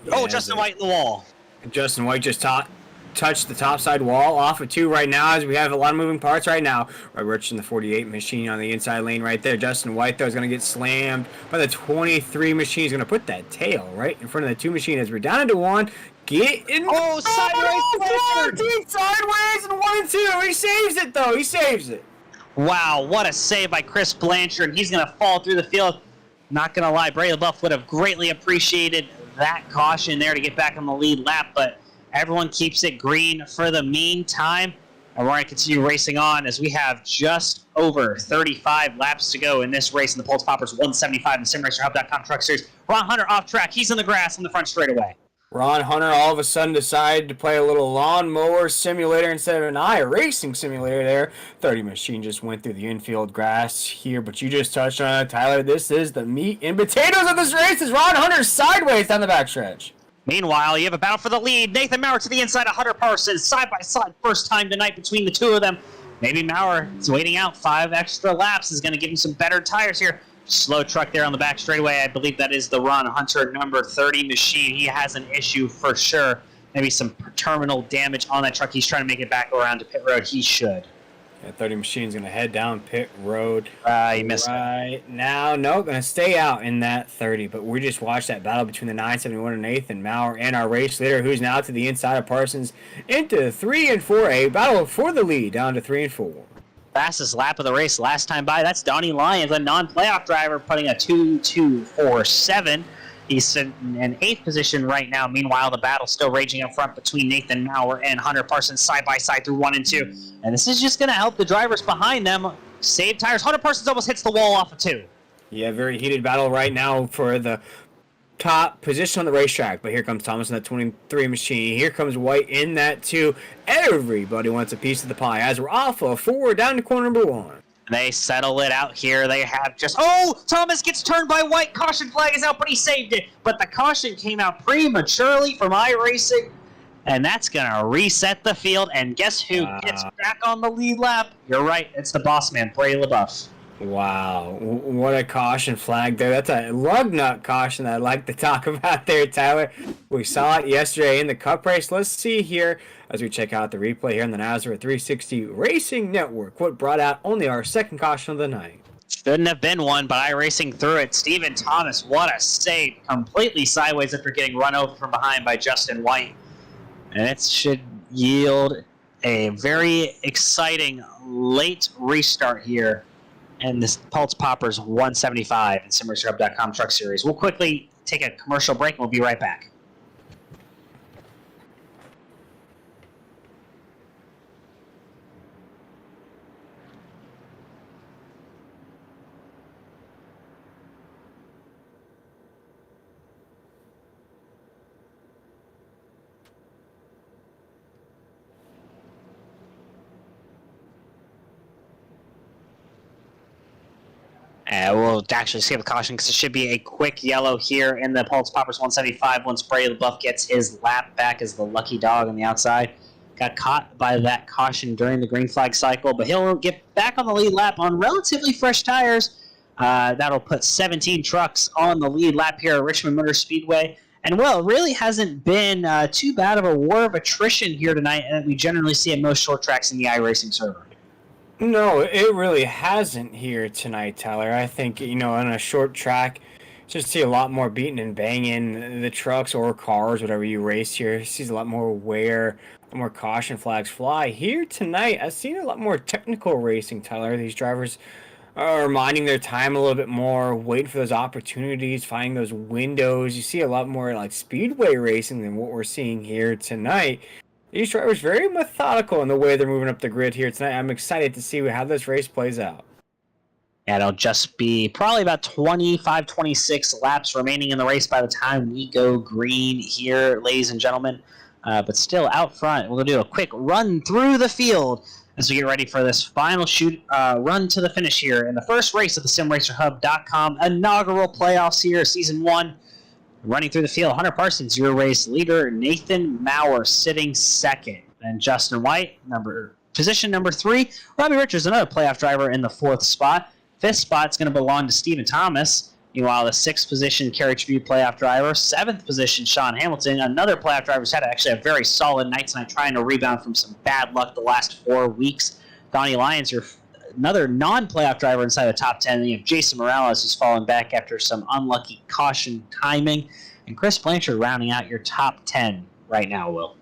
Yeah, Justin White in the wall. Justin White just touched the topside wall off of 2 right now, as we have a lot of moving parts right now. Robbie Richards in the 48 machine on the inside lane right there. Justin White, though, is going to get slammed by the 23 machine. He's going to put that tail right in front of the 2 machine as we're down into 1. Get in. Oh, sideways. Sideways and 1 and 2. He saves it, though. He saves it. Wow, what a save by Chris Blanchard. He's going to fall through the field. Not going to lie, Brady LaBeouf would have greatly appreciated that caution there to get back on the lead lap, but everyone keeps it green for the meantime. And we're going to continue racing on as we have just over 35 laps to go in this race in the Pultz Poppers 175 and SimRacerHub.com Truck Series. Ron Hunter off track. He's in the grass on the front straightaway. Ron Hunter all of a sudden decided to play a little lawnmower simulator instead of an iRacing simulator there. 30 Machine just went through the infield grass here, but you just touched on it, Tyler. This is the meat and potatoes of this race as Ron Hunter's sideways down the backstretch. Meanwhile, you have a battle for the lead. Nathan Maurer to the inside of Hunter Parsons, side by side, first time tonight between the two of them. Maybe Maurer is waiting out 5 extra laps, is going to give him some better tires here. Slow truck there on the back straightaway. I believe that is the Ron Hunter number 30 machine. He has an issue for sure. Maybe some terminal damage on that truck. He's trying to make it back around to pit road. He should. Yeah, 30 Machine's going to head down pit road. He missed right now. No, going to stay out in that 30. But we just watched that battle between the 971 and Nathan Maurer and our race leader, who's now to the inside of Parsons into 3 and 4. A battle for the lead down to 3 and 4. Fastest lap of the race last time by. That's Donnie Lyons, a non-playoff driver, putting a 2.247. He's in 8th position right now. Meanwhile, the battle still raging up front between Nathan Maurer and Hunter Parsons side by side through 1 and 2. And this is just going to help the drivers behind them save tires. Hunter Parsons almost hits the wall off of 2. Yeah, very heated battle right now for the top position on the racetrack. But here comes Thomas in that 23 machine. Here comes White in that 2. Everybody wants a piece of the pie as we're off of 4 down to corner number 1. They settle it out here. They have just... Oh! Thomas gets turned by White. Caution flag is out, but he saved it. But the caution came out prematurely from iRacing. And that's going to reset the field. And guess who gets back on the lead lap? You're right. It's the boss man, Brady LaBeouf. Wow, what a caution flag there. That's a lug nut caution that I'd like to talk about there, Tyler. We saw it yesterday in the Cup race. Let's see here as we check out the replay here on the Nazareth 360 Racing Network. What brought out only our second caution of the night. Shouldn't have been one, but iRacing through it. Stephen Thomas, what a save. Completely sideways after getting run over from behind by Justin White. And it should yield a very exciting late restart here and this Pultz Poppers 175 and SimRacerHub.com Truck Series. We'll quickly take a commercial break and we'll be right back. We'll actually skip the caution because it should be a quick yellow here in the Pultz Poppers 175 once Brady LaBeouf gets his lap back as the lucky dog on the outside. Got caught by that caution during the green flag cycle, but he'll get back on the lead lap on relatively fresh tires. That'll put 17 trucks on the lead lap here at Richmond Motor Speedway. And, well, it really hasn't been too bad of a war of attrition here tonight that we generally see at most short tracks in the iRacing server. No, it really hasn't here tonight, Tyler. I think, on a short track, just see a lot more beating and banging the trucks or cars, whatever you race here. Sees a lot more wear, a lot more caution flags fly. Here tonight, I've seen a lot more technical racing, Tyler. These drivers are minding their time a little bit more, waiting for those opportunities, finding those windows. You see a lot more like speedway racing than what we're seeing here tonight. These drivers very methodical in the way they're moving up the grid here tonight. I'm excited to see how this race plays out. Yeah, it'll just be probably about 25, 26 laps remaining in the race by the time we go green here, ladies and gentlemen. But still out front, we'll do a quick run through the field as we get ready for this final run to the finish here in the first race of the SimRacerHub.com inaugural playoffs here, Season 1. Running through the field, Hunter Parsons, your race leader. Nathan Maurer sitting second. And Justin White, position number 3. Robbie Richards, another playoff driver in the 4th spot. 5th spot's going to belong to Stephen Thomas. Meanwhile, the 6th position, Kerry Tribune playoff driver. 7th position, Sean Hamilton, another playoff driver who's had actually a very solid night tonight, trying to rebound from some bad luck the last 4 weeks. Donnie Lyons, another non-playoff driver inside the top 10. And you have Jason Morales, who's fallen back after some unlucky caution timing. And Chris Blanchard rounding out your top 10 right now, Will.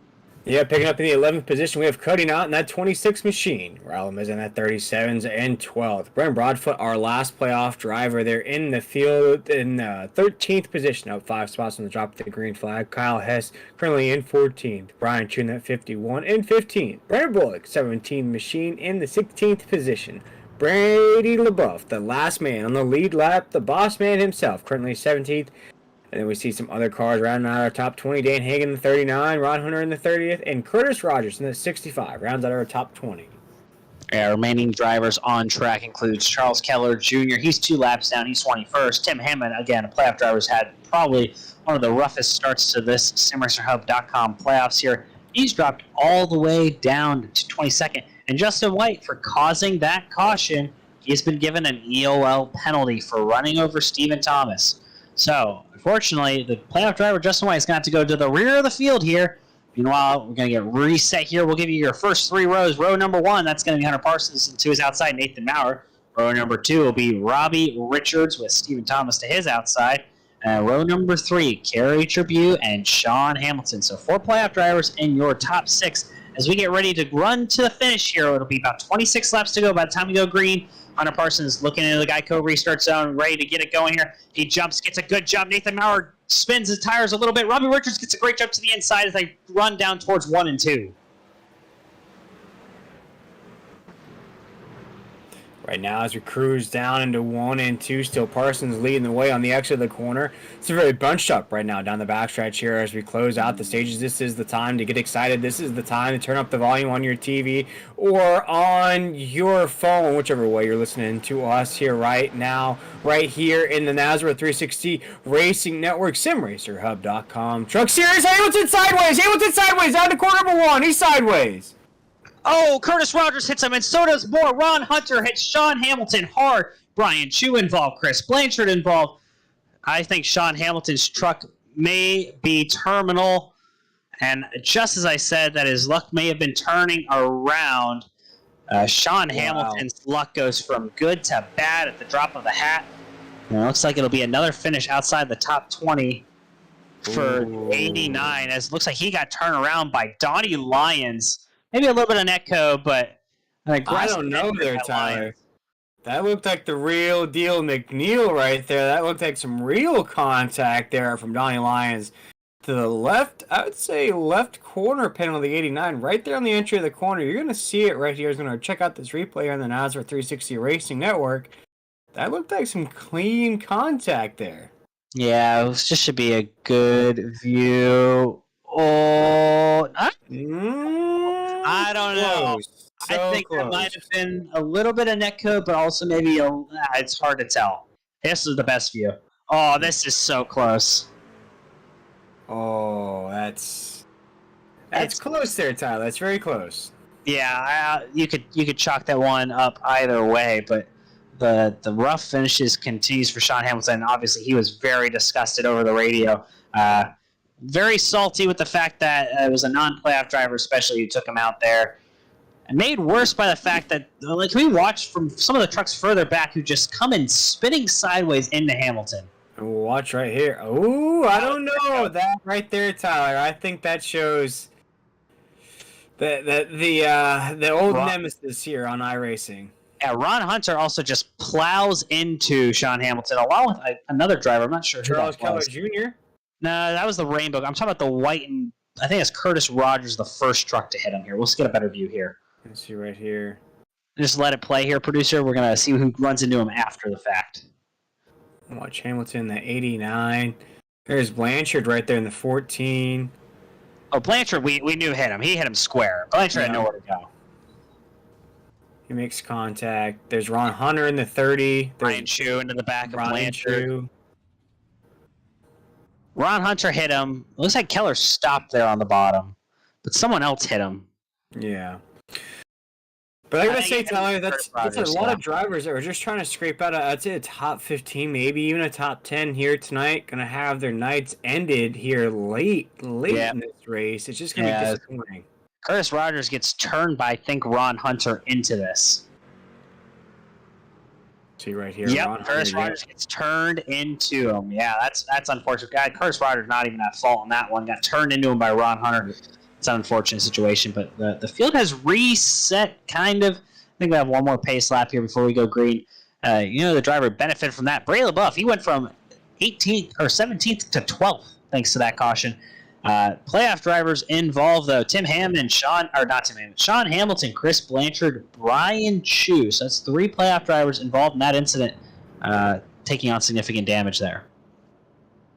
Yeah, picking up in the 11th position, we have Cody Knott in that 26 machine. Rallam is in that 37s and 12th. Brennan Broadfoot, our last playoff driver, they're in the field in 13th position, up 5 spots on the drop of the green flag. Kyle Hess currently in 14th. Brian Chun at 51 and 15th. Brennan Bullock, 17 machine in the 16th position. Brady LaBeouf, the last man on the lead lap, the boss man himself, currently 17th. And then we see some other cars rounding out our top 20. Dan Hagan in the 39, Ron Hunter in the 30th, and Curtis Rogers in the 65. Rounds out our top 20. Our remaining drivers on track includes Charles Keller Jr. He's 2 laps down. He's 21st. Tim Hammond, again, a playoff driver's had probably one of the roughest starts to this SimRacerHub.com playoffs here. He's dropped all the way down to 22nd. And Justin White, for causing that caution, he's been given an EOL penalty for running over Stephen Thomas. So, unfortunately, the playoff driver, Justin White, is going to have to go to the rear of the field here. Meanwhile, we're going to get reset here. We'll give you your first 3 rows. Row number 1, that's going to be Hunter Parsons, and to his outside, Nathan Maurer. Row number 2 will be Robbie Richards with Stephen Thomas to his outside. Row number 3, Kerry Tribute and Sean Hamilton. So 4 playoff drivers in your top 6. As we get ready to run to the finish here, it'll be about 26 laps to go by the time we go green. Hunter Parsons looking into the Geico restart zone, ready to get it going here. He jumps, gets a good jump. Nathan Maurer spins his tires a little bit. Robbie Richards gets a great jump to the inside as they run down towards 1 and 2. Right now, as we cruise down into 1 and 2, still Parsons leading the way on the exit of the corner. It's a very bunched up right now down the backstretch here as we close out the stages. This is the time to get excited. This is the time to turn up the volume on your TV or on your phone, whichever way you're listening to us here right now, right here in the NASRA 360 Racing Network, SimRacerHub.com. Truck Series, Hamilton sideways, down to corner number 1. He's sideways. Oh, Curtis Rogers hits him, and so does more. Ron Hunter hits Sean Hamilton hard. Brian Chu involved, Chris Blanchard involved. I think Sean Hamilton's truck may be terminal, and just as I said, that his luck may have been turning around. Sean Hamilton's luck goes from good to bad at the drop of a hat. And it looks like it'll be another finish outside the top 20 for 89, as it looks like he got turned around by Donnie Lyons. Maybe a little bit of netco, but I don't know there, Tyler. That looked like the real deal McNeil right there. That looked like some real contact there from Donnie Lyons. To the left, I would say left corner penalty 89, right there on the entry of the corner. You're going to see it right here. I'm going to check out this replay on the NASRA 360 Racing Network. That looked like some clean contact there. Yeah, this just should be a good view. Oh, I don't know. I think there might have been a little bit of netcode, but also maybe it's hard to tell. This is the best view. Oh, this is so close. Oh, that's close there, Tyler. That's very close. Yeah, you could chalk that one up either way, but the rough finishes continues for Sean Hamilton. Obviously, he was very disgusted over the radio. Very salty with the fact that it was a non-playoff driver, especially, who took him out there. And made worse by the fact that, like, we watched from some of the trucks further back who just come in spinning sideways into Hamilton. Watch right here. Oh, I don't know that right there, Tyler. I think that shows the old nemesis here on iRacing. Yeah, Ron Hunter also just plows into Sean Hamilton along with another driver. I'm not sure who Charles that was. Keller Jr. No, that was the Rainbow. I'm talking about the white, and I think it's Curtis Rogers, the first truck to hit him here. We'll just get a better view here. Let's see right here. Just let it play here, producer. We're going to see who runs into him after the fact. Watch Hamilton, the 89. There's Blanchard right there in the 14. Oh, Blanchard, we knew hit him. He hit him square. Blanchard had nowhere to go. He makes contact. There's Ron Hunter in the 30. Brian Chu into the back of Brian Blanchard. Chu. Ron Hunter hit him. It looks like Keller stopped there on the bottom, but someone else hit him. Yeah. But I gotta say, Tyler, that's a lot of drivers that are just trying to scrape out, I'd say, a top 15, maybe even a top 10 here tonight. Gonna have their nights ended here late in this race. It's just gonna be disappointing. Curtis Rogers gets turned by, I think, Ron Hunter into this. See right here. Yep, Curtis Rogers gets turned into him. Yeah, that's unfortunate. Curtis Rogers not even at fault on that one. Got turned into him by Ron Hunter. it's an unfortunate situation, but the field has reset kind of. I think we have one more pace lap here before we go green. The driver benefited from that. Bray LaBeouf, he went from 18th or 17th to 12th thanks to that caution. Playoff drivers involved though: Sean Hamilton, Chris Blanchard, Brian Chu. So that's 3 playoff drivers involved in that incident, taking on significant damage there.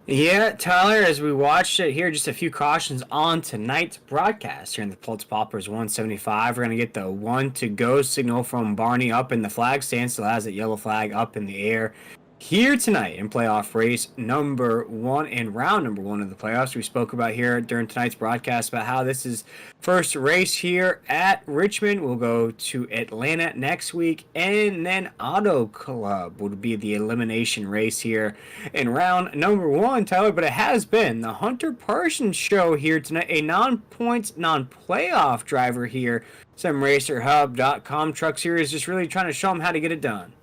Yeah, Tyler, as we watched it here, just a few cautions on tonight's broadcast here in the Pultz Poppers 175. We're going to get the 1 to go signal from Barney up in the flag stand. Still has that yellow flag up in the air. Here tonight in playoff race number 1 and round number 1 of the playoffs. We spoke about here during tonight's broadcast about how this is first race here at Richmond. We'll go to Atlanta next week, and then Auto Club would be the elimination race here in round number 1, Tyler. But it has been the Hunter Parsons show here tonight, a non-points, non-playoff driver here. SimRacerHub.com Truck Series just really trying to show him how to get it done.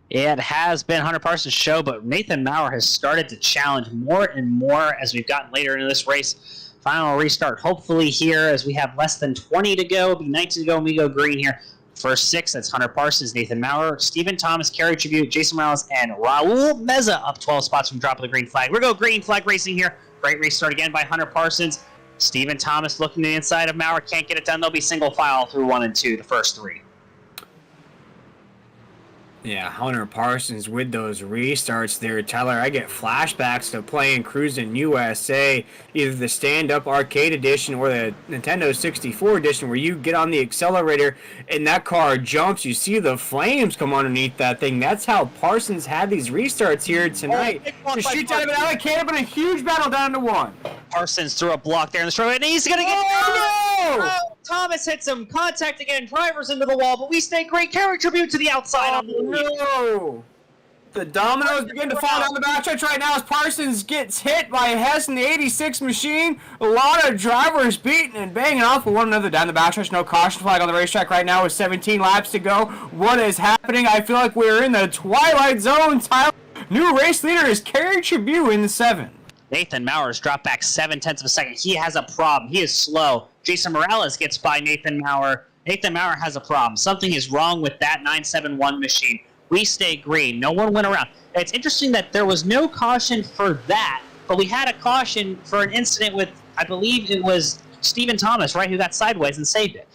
It has been Hunter Parsons' show, but Nathan Maurer has started to challenge more and more as we've gotten later into this race. Final restart hopefully here as we have less than 20 to go. It'll be 19 to go when we go green here. First 6, that's Hunter Parsons, Nathan Maurer, Stephen Thomas, Kerry Tribute, Jason Morales, and Raul Meza up 12 spots from drop of the green flag. We're going green flag racing here. Great restart again by Hunter Parsons. Stephen Thomas looking to the inside of Maurer, can't get it done. They'll be single file through 1 and 2, the first 3. Yeah, Hunter Parsons with those restarts there, Tyler. I get flashbacks to playing Cruisin' USA, either the stand-up arcade edition or the Nintendo 64 edition, where you get on the accelerator and that car jumps. You see the flames come underneath that thing. That's how Parsons had these restarts here tonight. Just shoots out of it out of cannon, but a huge battle down to 1. Parsons threw a block there in the straightaway, and he's going to get... no! Thomas hit some contact again, drivers into the wall, but we stay great. Kerry Tribute to the outside on the lead. No! The dominoes begin to fall down the backstretch right now as Parsons gets hit by Hess in the 86 machine. A lot of drivers beating and banging off with one another down the backstretch. No caution flag on the racetrack right now with 17 laps to go. What is happening? I feel like we're in the twilight zone. Tyler, new race leader is Kerry Tribute in the 7. Nathan Maurer's dropped back 0.7 of a second. He has a problem. He is slow. Jason Morales gets by Nathan Maurer. Nathan Maurer has a problem. Something is wrong with that 971 machine. We stay green. No one went around. It's interesting that there was no caution for that, but we had a caution for an incident with, I believe it was Stephen Thomas, right, who got sideways and saved it.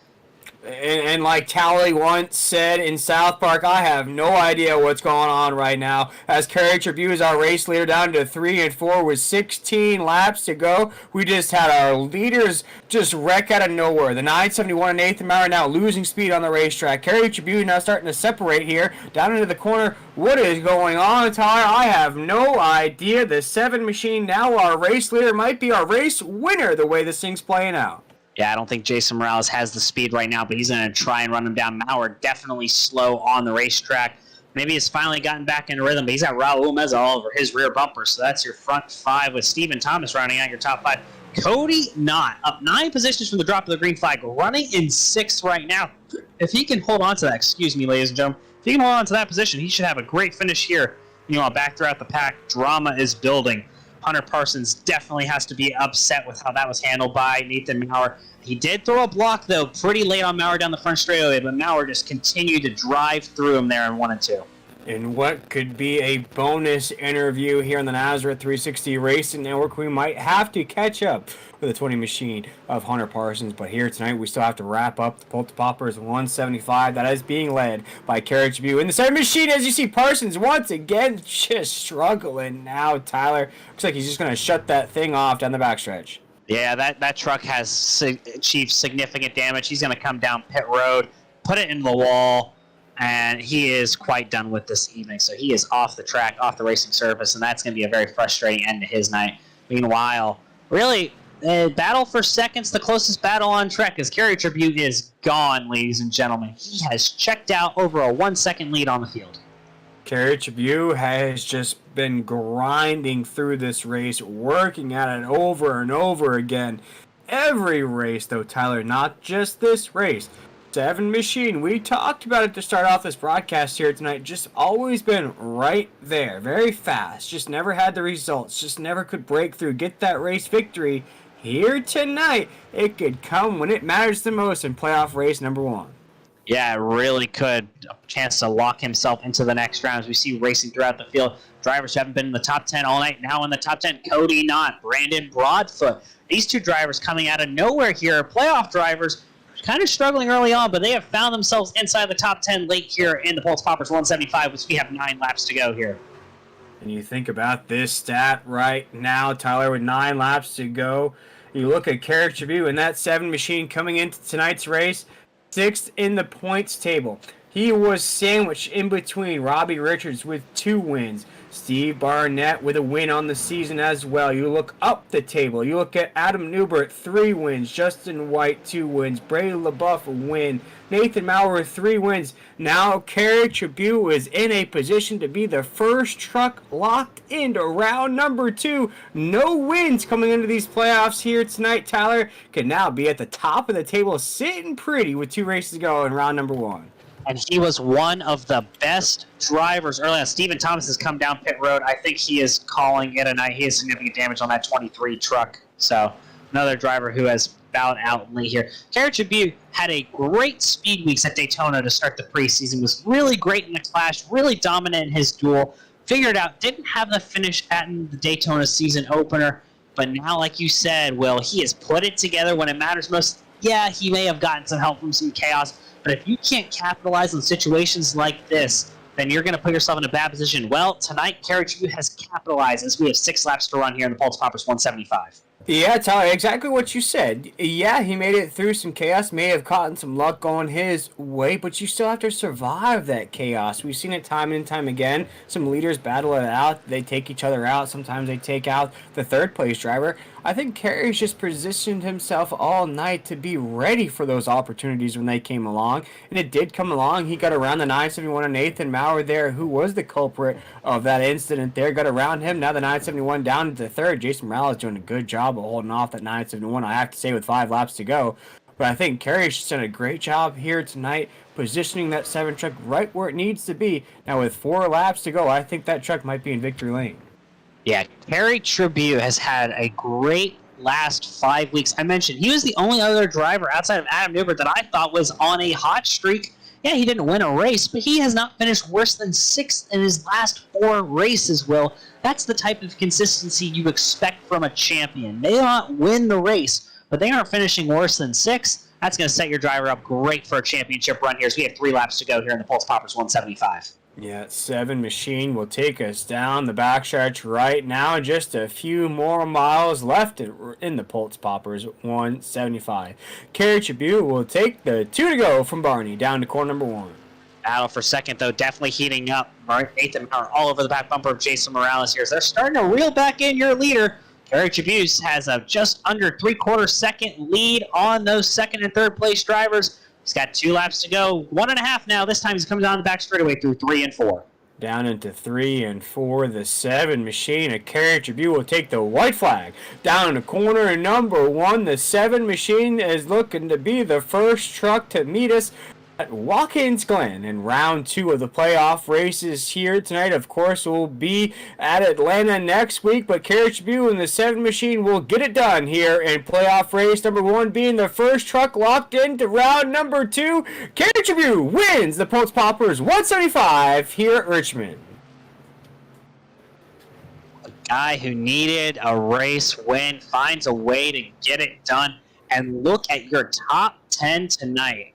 And like Tally once said in South Park, I have no idea what's going on right now. As Kerry Tribute is our race leader down to 3 and 4 with 16 laps to go. We just had our leaders just wreck out of nowhere. The 971 and Nathan Maurer now losing speed on the racetrack. Kerry Tribute now starting to separate here down into the corner. What is going on, Tyler? I have no idea. The 7 machine now our race leader might be our race winner the way this thing's playing out. Yeah, I don't think Jason Morales has the speed right now, but he's going to try and run him down. Maurer definitely slow on the racetrack. Maybe he's finally gotten back into rhythm, but he's got Raul Meza all over his rear bumper. So that's your front 5 with Stephen Thomas rounding out your top 5. Cody Knott up 9 positions from the drop of the green flag, running in 6th right now. If he can hold on to that, excuse me, ladies and gentlemen, if he can hold on to that position, he should have a great finish here. Back throughout the pack, drama is building. Hunter Parsons definitely has to be upset with how that was handled by Nathan Maurer. He did throw a block, though, pretty late on Maurer down the front straightaway, but Maurer just continued to drive through him there in 1 and 2. In what could be a bonus interview here on the Nazareth 360 Racing Network, we might have to catch up with the 20 machine of Hunter Parsons. But here tonight, we still have to wrap up the Pultz Poppers 175. That is being led by Kerry Tribute. In the 7 machine, as you see, Parsons once again just struggling now, Tyler. Looks like he's just going to shut that thing off down the backstretch. Yeah, that truck has achieved significant damage. He's going to come down pit road, put it into the wall, and he is quite done with this evening. So he is off the track, off the racing surface, and that's going to be a very frustrating end to his night. Meanwhile, really, battle for seconds, the closest battle on track, as Kerry Tribute is gone, ladies and gentlemen. He has checked out over a 1-second lead on the field. Kerry Tribute has just been grinding through this race, working at it over and over again. Every race, though, Tyler, not just this race. 7 machine, we talked about it to start off this broadcast here tonight, just always been right there, very fast, just never had the results, just never could break through, get that race victory. here tonight, it could come when it matters the most in playoff race number 1. Yeah, it really could. A chance to lock himself into the next round as we see racing throughout the field. Drivers who haven't been in the top 10 all night, now in the top 10. Cody Knott, Brandon Broadfoot. These two drivers coming out of nowhere here. Playoff drivers kind of struggling early on, but they have found themselves inside the top 10 late here in the Pultz Poppers 175, which we have 9 laps to go here. And you think about this stat right now, Tyler, with 9 laps to go. You look at Carrick Tribute and that 7 machine coming into tonight's race, 6th in the points table. He was sandwiched in between Robbie Richards with 2 wins. Steve Barnett with a win on the season as well. You look up the table. You look at Adam Newbert, 3 wins. Justin White, 2 wins. Brady LaBeouf, a win. Nathan Maurer, 3 wins. Now Carrick Tribute is in a position to be the first truck locked into round number 2. No wins coming into these playoffs here tonight. Tyler could now be at the top of the table, sitting pretty with 2 races to go in round number 1. And he was one of the best drivers early on. Stephen Thomas has come down pit road. I think he is calling it a night. He has significant damage on that 23 truck. So another driver who has bowed out late here. Carrick Tribute had a great speed weeks at Daytona to start the preseason. Was really great in the Clash, really dominant in his duel. Figured out, didn't have the finish at the Daytona season opener. But now, like you said, Will, he has put it together when it matters most. Yeah, he may have gotten some help from some chaos. But if you can't capitalize on situations like this, then you're going to put yourself in a bad position. Well, tonight, Carrick Tribute has capitalized as we have 6 laps to run here in the Pultz Poppers 175. Yeah, Tyler, exactly what you said. Yeah, he made it through some chaos, may have caught some luck going his way, but you still have to survive that chaos. We've seen it time and time again. Some leaders battle it out. They take each other out. Sometimes they take out the third place driver. I think Carrick's just positioned himself all night to be ready for those opportunities when they came along, and it did come along. He got around the 971 of Nathan Maurer there, who was the culprit of that incident there. Got around him. Now the 971 down to the third. Jason Morales doing a good job of holding off that 971, I have to say, with 5 laps to go. But I think Carrick's just done a great job here tonight, positioning that 7 truck right where it needs to be. Now with 4 laps to go, I think that truck might be in victory lane. Yeah, Carrick Tribute has had a great last 5 weeks. I mentioned he was the only other driver outside of Adam Newbert that I thought was on a hot streak. Yeah, he didn't win a race, but he has not finished worse than 6th in his last 4 races, Will. That's the type of consistency you expect from a champion. They may not win the race, but they aren't finishing worse than 6th. That's going to set your driver up great for a championship run here as we have 3 laps to go here in the Pultz Poppers 175. Yeah, 7 machine will take us down the backstretch right now. Just a few more miles left in the Pultz Poppers 175. Carrick Tribute will take the 2 to go from Barney down to corner number 1. Battle for second, though, definitely heating up. Nathan Maurer all over the back bumper of Jason Morales here. So they're starting to reel back in your leader. Carrick Tribute has a just under 3/4 second lead on those second and third place drivers. He's got 2 laps to go. 1.5 now. This time he's coming down the back straightaway through 3 and 4. Down into 3 and 4, the 7 machine of Carrick Tribute will take the white flag. Down in the corner number 1, the 7 machine is looking to be the first truck to meet us at Watkins Glen in round 2 of the playoff races here tonight. Of course, we'll be at Atlanta next week, but Carrick Tribute and the 7 machine will get it done here in playoff race number 1, being the first truck locked into round number 2. Carrick Tribute wins the Pultz Poppers 175 here at Richmond. A guy who needed a race win finds a way to get it done. And look at your top 10 tonight.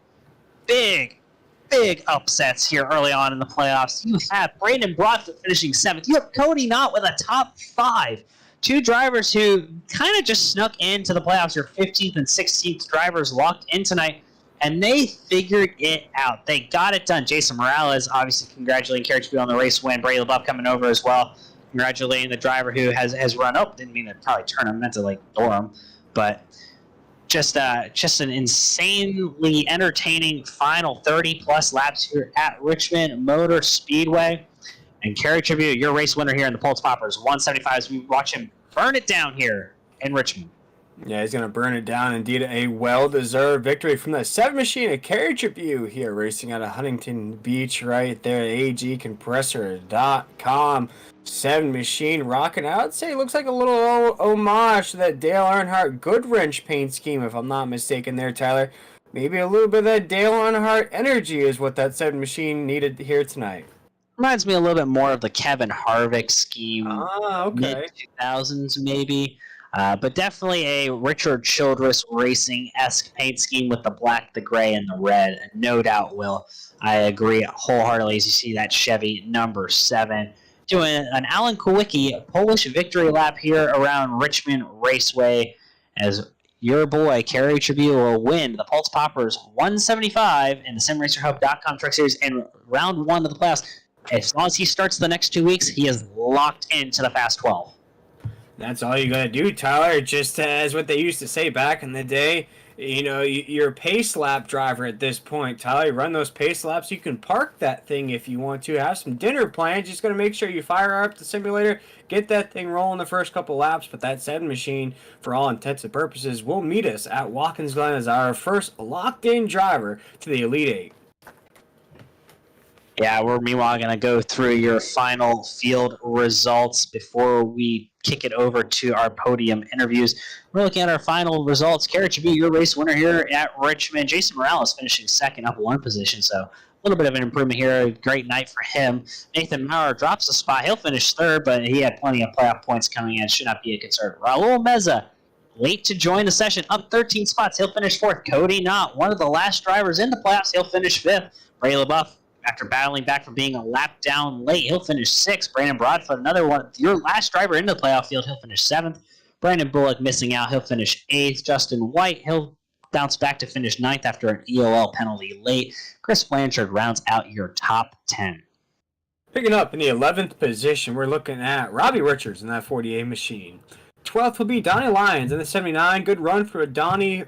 Big upsets here early on in the playoffs. You have Brandon Broadfoot finishing 7th. You have Cody Knott with a top 5. 2 drivers who kind of just snuck into the playoffs. Your 15th and 16th drivers locked in tonight, and they figured it out. They got it done. Jason Morales, obviously congratulating Carrick Tribute on the race win. Brady LaBeouf coming over as well, congratulating the driver who has run up. Didn't mean to probably turn him, meant to door him, but just an insanely entertaining final 30-plus laps here at Richmond Motor Speedway. And Carrick Tribute, your race winner here in the Pultz Poppers 175 as we watch him burn it down here in Richmond. Yeah, he's going to burn it down. Indeed, a well-deserved victory from the 7 machine, a carriage review here, racing out of Huntington Beach right there, agcompressor.com. 7 machine rocking out. I'd say it looks like a little homage to that Dale Earnhardt Goodwrench paint scheme, if I'm not mistaken there, Tyler. Maybe a little bit of that Dale Earnhardt energy is what that 7 machine needed here tonight. Reminds me a little bit more of the Kevin Harvick scheme, Okay. mid-2000s maybe. But definitely a Richard Childress Racing-esque paint scheme with the black, the gray, and the red. No doubt, Will. I agree wholeheartedly as you see that Chevy number 7. Doing an Alan Kulwicki Polish victory lap here around Richmond Raceway as your boy, Kerry Tribune, will win the Pultz Poppers 175 in the SimRacerHub.com Truck Series in round 1 of the playoffs. As long as he starts the next 2 weeks, he is locked into the Fast 12. That's all you gotta do, Tyler. Just as what they used to say back in the day, you know, you're a pace lap driver at this point, Tyler. You run those pace laps. You can park that thing if you want to. Have some dinner plans. Just gotta make sure you fire up the simulator, get that thing rolling the first couple laps. But that 7 machine, for all intents and purposes, will meet us at Watkins Glen as our first locked-in driver to the Elite 8. Yeah, we're meanwhile going to go through your final field results before we kick it over to our podium interviews. We're looking at our final results. Kerry Tribune, your race winner here at Richmond. Jason Morales finishing second, up 1 position, so a little bit of an improvement here. A great night for him. Nathan Maurer drops a spot. He'll finish third, but he had plenty of playoff points coming in. Should not be a concern. Raul Meza, late to join the session, up 13 spots. He'll finish 4th. Cody Knott, one of the last drivers in the playoffs. He'll finish 5th. Ray LaBeouf, after battling back from being a lap down late, he'll finish 6th. Brandon Broadfoot, another one, your last driver into the playoff field, he'll finish 7th. Brandon Bullock missing out, he'll finish 8th. Justin White, he'll bounce back to finish 9th after an EOL penalty late. Chris Blanchard rounds out your top 10. Picking up in the 11th position, we're looking at Robbie Richards in that 48 machine. 12th will be Donnie Lyons in the 79. Good run for Donnie.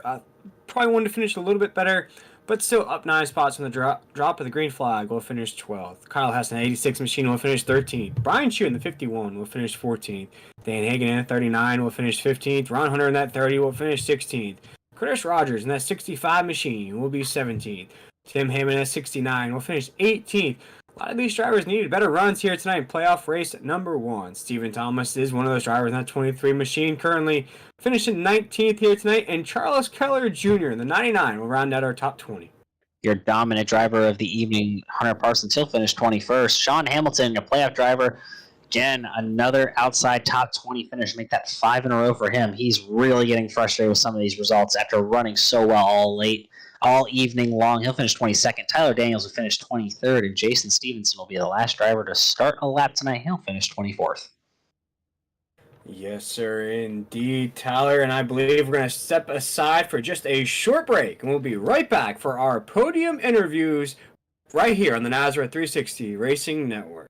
Probably wanted to finish a little bit better, but still up 9 spots from the drop of the green flag. Will finish 12th. Kyle Hess in the 86 machine will finish 13th. Brian Chu in the 51 will finish 14th. Dan Hagan in the 39 will finish 15th. Ron Hunter in that 30 will finish 16th. Curtis Rogers in that 65 machine will be 17th. Tim Hammond in that 69 will finish 18th. A lot of these drivers needed better runs here tonight in playoff race number 1. Stephen Thomas is one of those drivers in that 23 machine, currently finishing 19th here tonight. And Charles Keller Jr. in the 99 will round out our top 20. Your dominant driver of the evening, Hunter Parsons, he'll finish 21st. Sean Hamilton, your playoff driver, again, another outside top 20 finish. Make that 5 in a row for him. He's really getting frustrated with some of these results after running so well all evening long. He'll finish 22nd. Tyler Daniels will finish 23rd, and Jason Stevenson will be the last driver to start a lap tonight. He'll finish 24th. Yes, sir, indeed, Tyler. And I believe we're going to step aside for just a short break, and we'll be right back for our podium interviews right here on the Nazareth 360 Racing Network.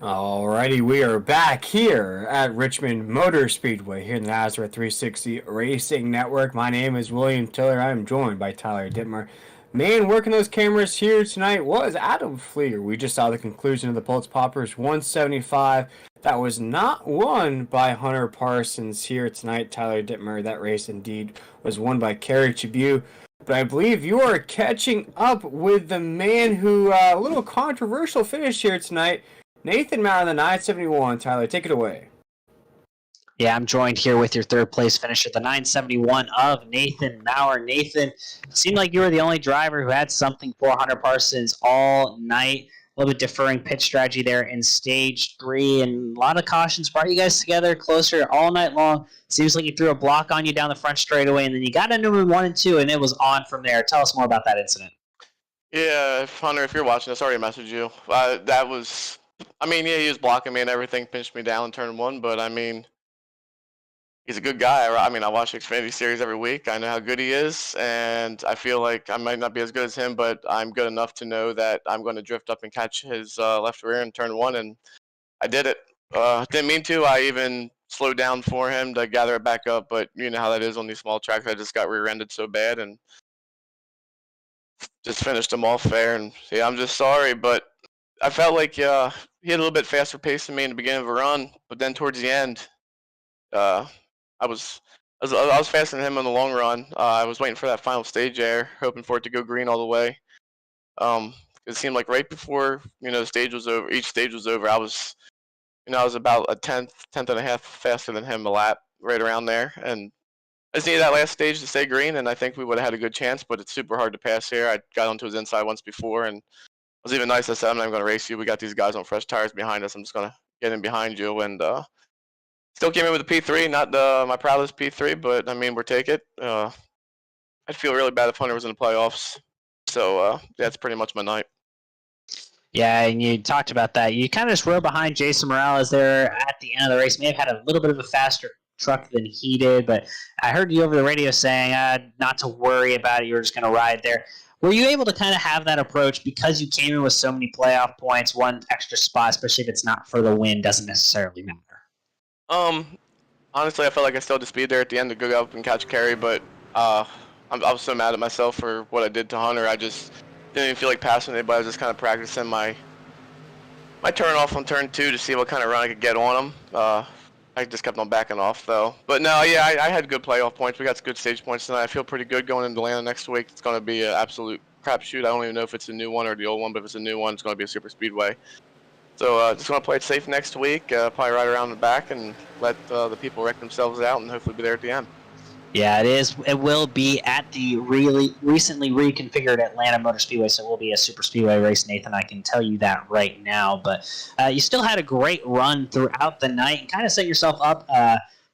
Alrighty, we are back here at Richmond Motor Speedway here in the Nazareth 360 Racing Network. My name is William Tiller. I am joined by Tyler Dittmer. Man working those cameras here tonight was Adam Fleer. We just saw the conclusion of the Pultz Poppers 175. That was not won by Hunter Parsons here tonight. Tyler Dittmer, that race indeed was won by Kerry Chibu. But I believe you are catching up with the man who, a little controversial finish here tonight. Nathan Maurer, the 971. Tyler, take it away. Yeah, I'm joined here with your third place finisher, the 971 of Nathan Maurer. Nathan, it seemed like you were the only driver who had something for Hunter Parsons all night. A little bit differing pitch strategy there in stage 3, and a lot of cautions brought you guys together closer all night long. Seems like he threw a block on you down the front straightaway, and then you got into him in 1 and 2, and it was on from there. Tell us more about that incident. Yeah, Hunter, if you're watching this, I already messaged you. That was, yeah, he was blocking me and everything, pinched me down in turn 1, but he's a good guy. I watch the Xfinity Series every week. I know how good he is, and I feel like I might not be as good as him, but I'm good enough to know that I'm going to drift up and catch his left rear in turn 1, and I did it. Didn't mean to. I even slowed down for him to gather it back up, but you know how that is on these small tracks. I just got rear-ended so bad and just finished him off fair. And yeah, I'm just sorry, but I felt like he had a little bit faster pace than me in the beginning of a run, but then towards the end, I was faster than him in the long run. I was waiting for that final stage air, hoping for it to go green all the way. It seemed like right before the stage was over, each stage was over, I was about a tenth and a half faster than him a lap, right around there. And I just needed that last stage to stay green, and I think we would have had a good chance. But it's super hard to pass here. I got onto his inside once before, and it was even nice. I said, I'm not even going to race you. We got these guys on fresh tires behind us. I'm just going to get in behind you, and still came in with a P3, not my proudest P3, but we'll take it. I'd feel really bad if Hunter was in the playoffs. So that's pretty much my night. Yeah, and you talked about that. You kind of just rode behind Jason Morales there at the end of the race. May have had a little bit of a faster truck than he did, but I heard you over the radio saying not to worry about it. You were just going to ride there. Were you able to kind of have that approach because you came in with so many playoff points, one extra spot, especially if it's not for the win, doesn't necessarily matter? Honestly, I felt like I still had the speed there at the end to go up and catch Kerry, but I was so mad at myself for what I did to Hunter. I just didn't even feel like passing anybody. I was just kind of practicing my turn off on turn 2 to see what kind of run I could get on him. I just kept on backing off though. But no, yeah, I had good playoff points. We got some good stage points tonight. I feel pretty good going into Atlanta next week. It's going to be an absolute crapshoot. I don't even know if it's a new one or the old one, but if it's a new one, it's going to be a super speedway. So just going to play it safe next week. Probably ride around the back and let the people wreck themselves out, and hopefully be there at the end. Yeah, it is. It will be at the really recently reconfigured Atlanta Motor Speedway, so it will be a super speedway race, Nathan. I can tell you that right now. But you still had a great run throughout the night and kind of set yourself up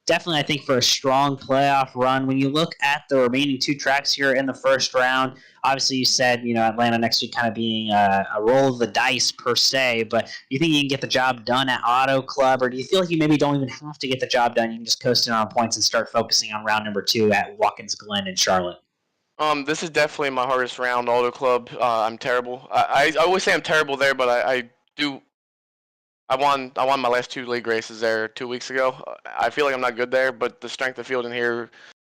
definitely, I think, for a strong playoff run. When you look at the remaining 2 tracks here in the first round, obviously you said, Atlanta next week kind of being a roll of the dice per se, but do you think you can get the job done at Auto Club, or do you feel like you maybe don't even have to get the job done? You can just coast in on points and start focusing on round number 2 at Watkins Glen in Charlotte? This is definitely my hardest round, Auto Club. I'm terrible. I always say I'm terrible there, but I won my last 2 league races there 2 weeks ago. I feel like I'm not good there, but the strength of field in here,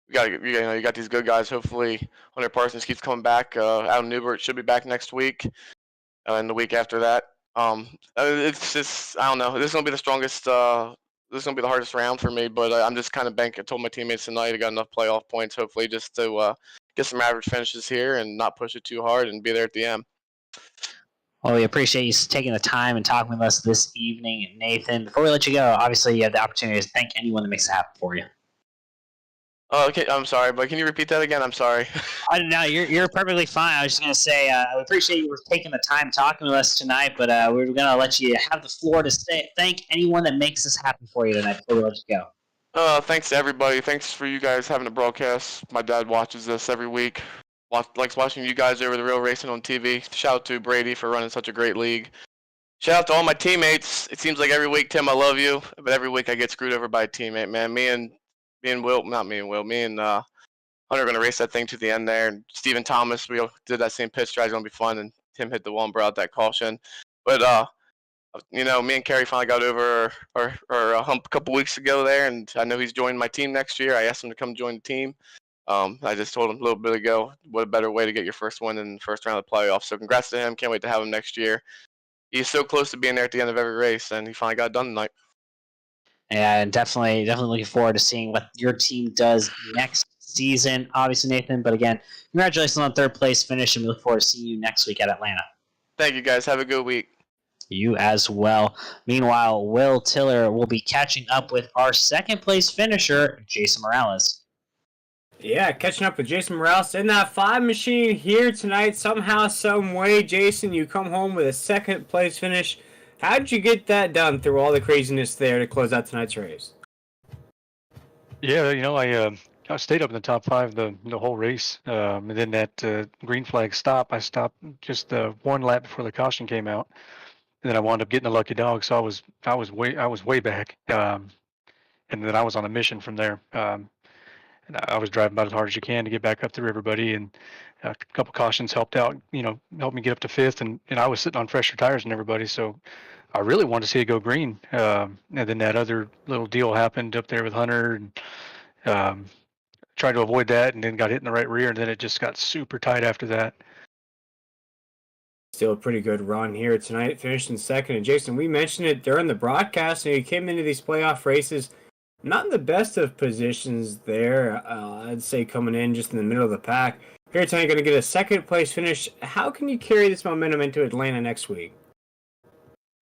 you got these good guys. Hopefully, Hunter Parsons keeps coming back. Adam Newbert should be back next week, and the week after that. It's just, I don't know. This is gonna be the strongest. This is gonna be the hardest round for me. But I'm just kind of banking. I told my teammates tonight I got enough playoff points, hopefully, just to get some average finishes here and not push it too hard and be there at the end. Well, we appreciate you taking the time and talking with us this evening, Nathan. Before we let you go, obviously you have the opportunity to thank anyone that makes it happen for you. Okay, I'm sorry, but can you repeat that again? I'm sorry. No, you're perfectly fine. I was just going to say I appreciate you taking the time talking with us tonight, but we're going to let you have the floor to thank anyone that makes this happen for you tonight before we let you go. Thanks to everybody. Thanks for you guys having a broadcast. My dad watches this every week. Likes watching you guys over the real racing on TV. Shout out to Brady for running such a great league. Shout out to all my teammates. It seems like every week, Tim, I love you, but every week I get screwed over by a teammate, man. Me and Will, not me and Will, me and Hunter are going to race that thing to the end there. And Stephen Thomas, we did that same pitch strategy. It's going to be fun. And Tim hit the one, brought out that caution. But Me and Kerry finally got over our hump a couple weeks ago there, and I know he's joining my team next year. I asked him to come join the team. I just told him a little bit ago, what a better way to get your first win in the first round of the playoffs. So congrats to him. Can't wait to have him next year. He's so close to being there at the end of every race, and he finally got it done tonight. And definitely looking forward to seeing what your team does next season. Obviously, Nathan, but again, congratulations on third place finish, and we look forward to seeing you next week at Atlanta. Thank you, guys. Have a good week. You as well. Meanwhile, Will Tiller will be catching up with our second place finisher, Jason Morales. Yeah, catching up with Jason Morales in that 5 machine here tonight. Somehow, some way, Jason, you come home with a second place finish. How did you get that done through all the craziness there to close out tonight's race? Yeah, I stayed up in the top 5 the whole race, and then that green flag stop, I stopped just one lap before the caution came out, and then I wound up getting a lucky dog. So I was way back, and then I was on a mission from there. And I was driving about as hard as you can to get back up through everybody, and a couple cautions helped out, helped me get up to 5th, and I was sitting on fresher tires than everybody, so I really wanted to see it go green. And then that other little deal happened up there with Hunter, and tried to avoid that, and then got hit in the right rear, and then it just got super tight after that. Still a pretty good run here tonight, finished in second. And Jason, we mentioned it during the broadcast, and you came into these playoff races not in the best of positions there. I'd say coming in just in the middle of the pack. Here tonight, going to get a second place finish. How can you carry this momentum into Atlanta next week?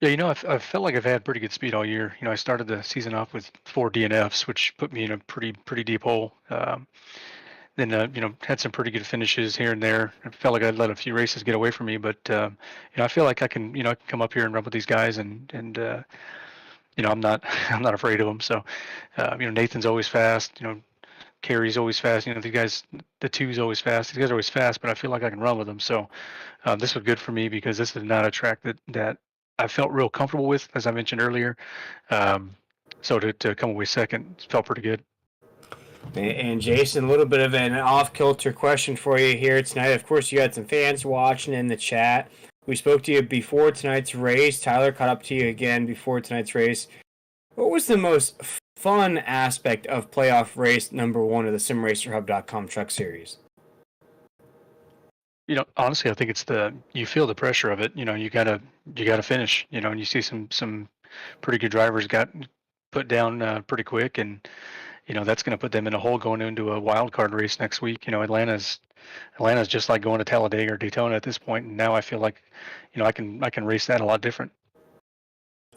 Yeah, I felt like I've had pretty good speed all year. I started the season off with 4 DNFs, which put me in a pretty deep hole. Then had some pretty good finishes here and there. I felt like I'd let a few races get away from me, but I feel like I can come up here and run with these guys, and I'm not afraid of them. So Nathan's always fast. Kerry's always fast. These guys, the two's always fast. These guys are always fast, but I feel like I can run with them. So this was good for me because this is not a track that I felt real comfortable with, as I mentioned earlier. So to come away second felt pretty good. And Jason, a little bit of an off-kilter question for you here tonight. Of course, you had some fans watching in the chat. We spoke to you before tonight's race. Tyler caught up to you again before tonight's race. What was the most fun aspect of playoff race number 1 of the SimRacerHub.com Truck Series? Honestly, I think it's you feel the pressure of it. You gotta finish. And you see some pretty good drivers got put down pretty quick, and that's going to put them in a hole going into a wild card race next week. Atlanta's just like going to Talladega or Daytona at this point, and now I feel like I can race that a lot different.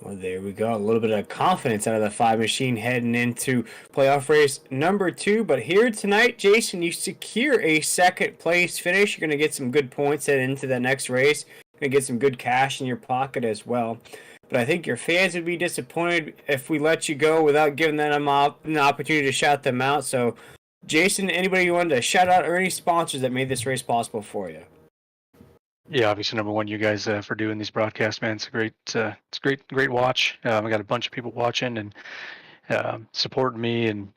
Well, there we go. A little bit of confidence out of the 5 machine heading into playoff race number 2. But here tonight, Jason, you secure a second place finish. You're going to get some good points heading into that next race. You're going to get some good cash in your pocket as well. But I think your fans would be disappointed if we let you go without giving them an opportunity to shout them out. So, Jason, anybody you wanted to shout out, or any sponsors that made this race possible for you? Yeah, obviously, number one, you guys for doing these broadcasts, man. It's a great watch. I got a bunch of people watching and supporting me, and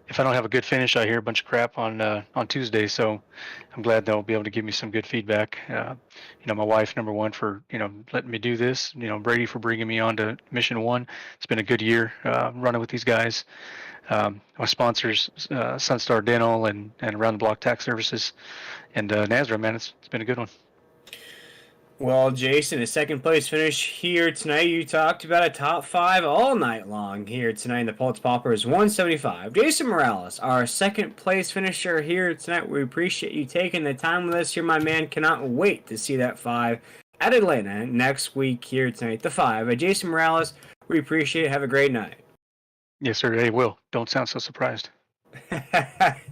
if I don't have a good finish, I hear a bunch of crap on Tuesday. So I'm glad they'll be able to give me some good feedback. My wife, number one, for letting me do this. Brady for bringing me on to Mission 1. It's been a good year running with these guys. My sponsors, Sunstar Dental and Around the Block Tax Services, and Nazra, man, it's been a good one. Well, Jason, a second place finish here tonight. You talked about a top 5 all night long here tonight in the Pultz Poppers 175. Jason Morales, our second place finisher here tonight. We appreciate you taking the time with us here, my man. Cannot wait to see that 5 at Atlanta next week here tonight. The 5. Jason Morales, we appreciate it. Have a great night. Yes, sir. Hey, Will, don't sound so surprised.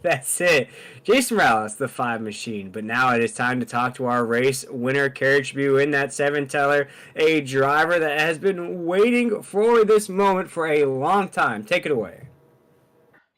That's it. Jason Morales, the 5 machine. But now it is time to talk to our race winner, carriage view in that 7 Teller, a driver that has been waiting for this moment for a long time. Take it away.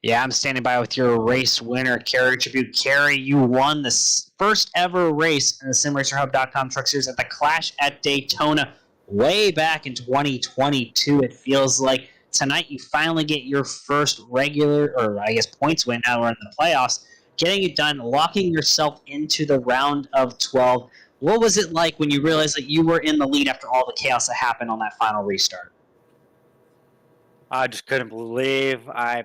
Yeah, I'm standing by with your race winner, Kerry Tribute. Kerry, you won the first ever race in the SimRacerHub.com Truck Series at the Clash at Daytona way back in 2022. It feels like tonight you finally get your first regular, or I guess points win now we're in the playoffs, getting it done, locking yourself into the round of 12. What was it like when you realized that you were in the lead after all the chaos that happened on that final restart? I just couldn't believe I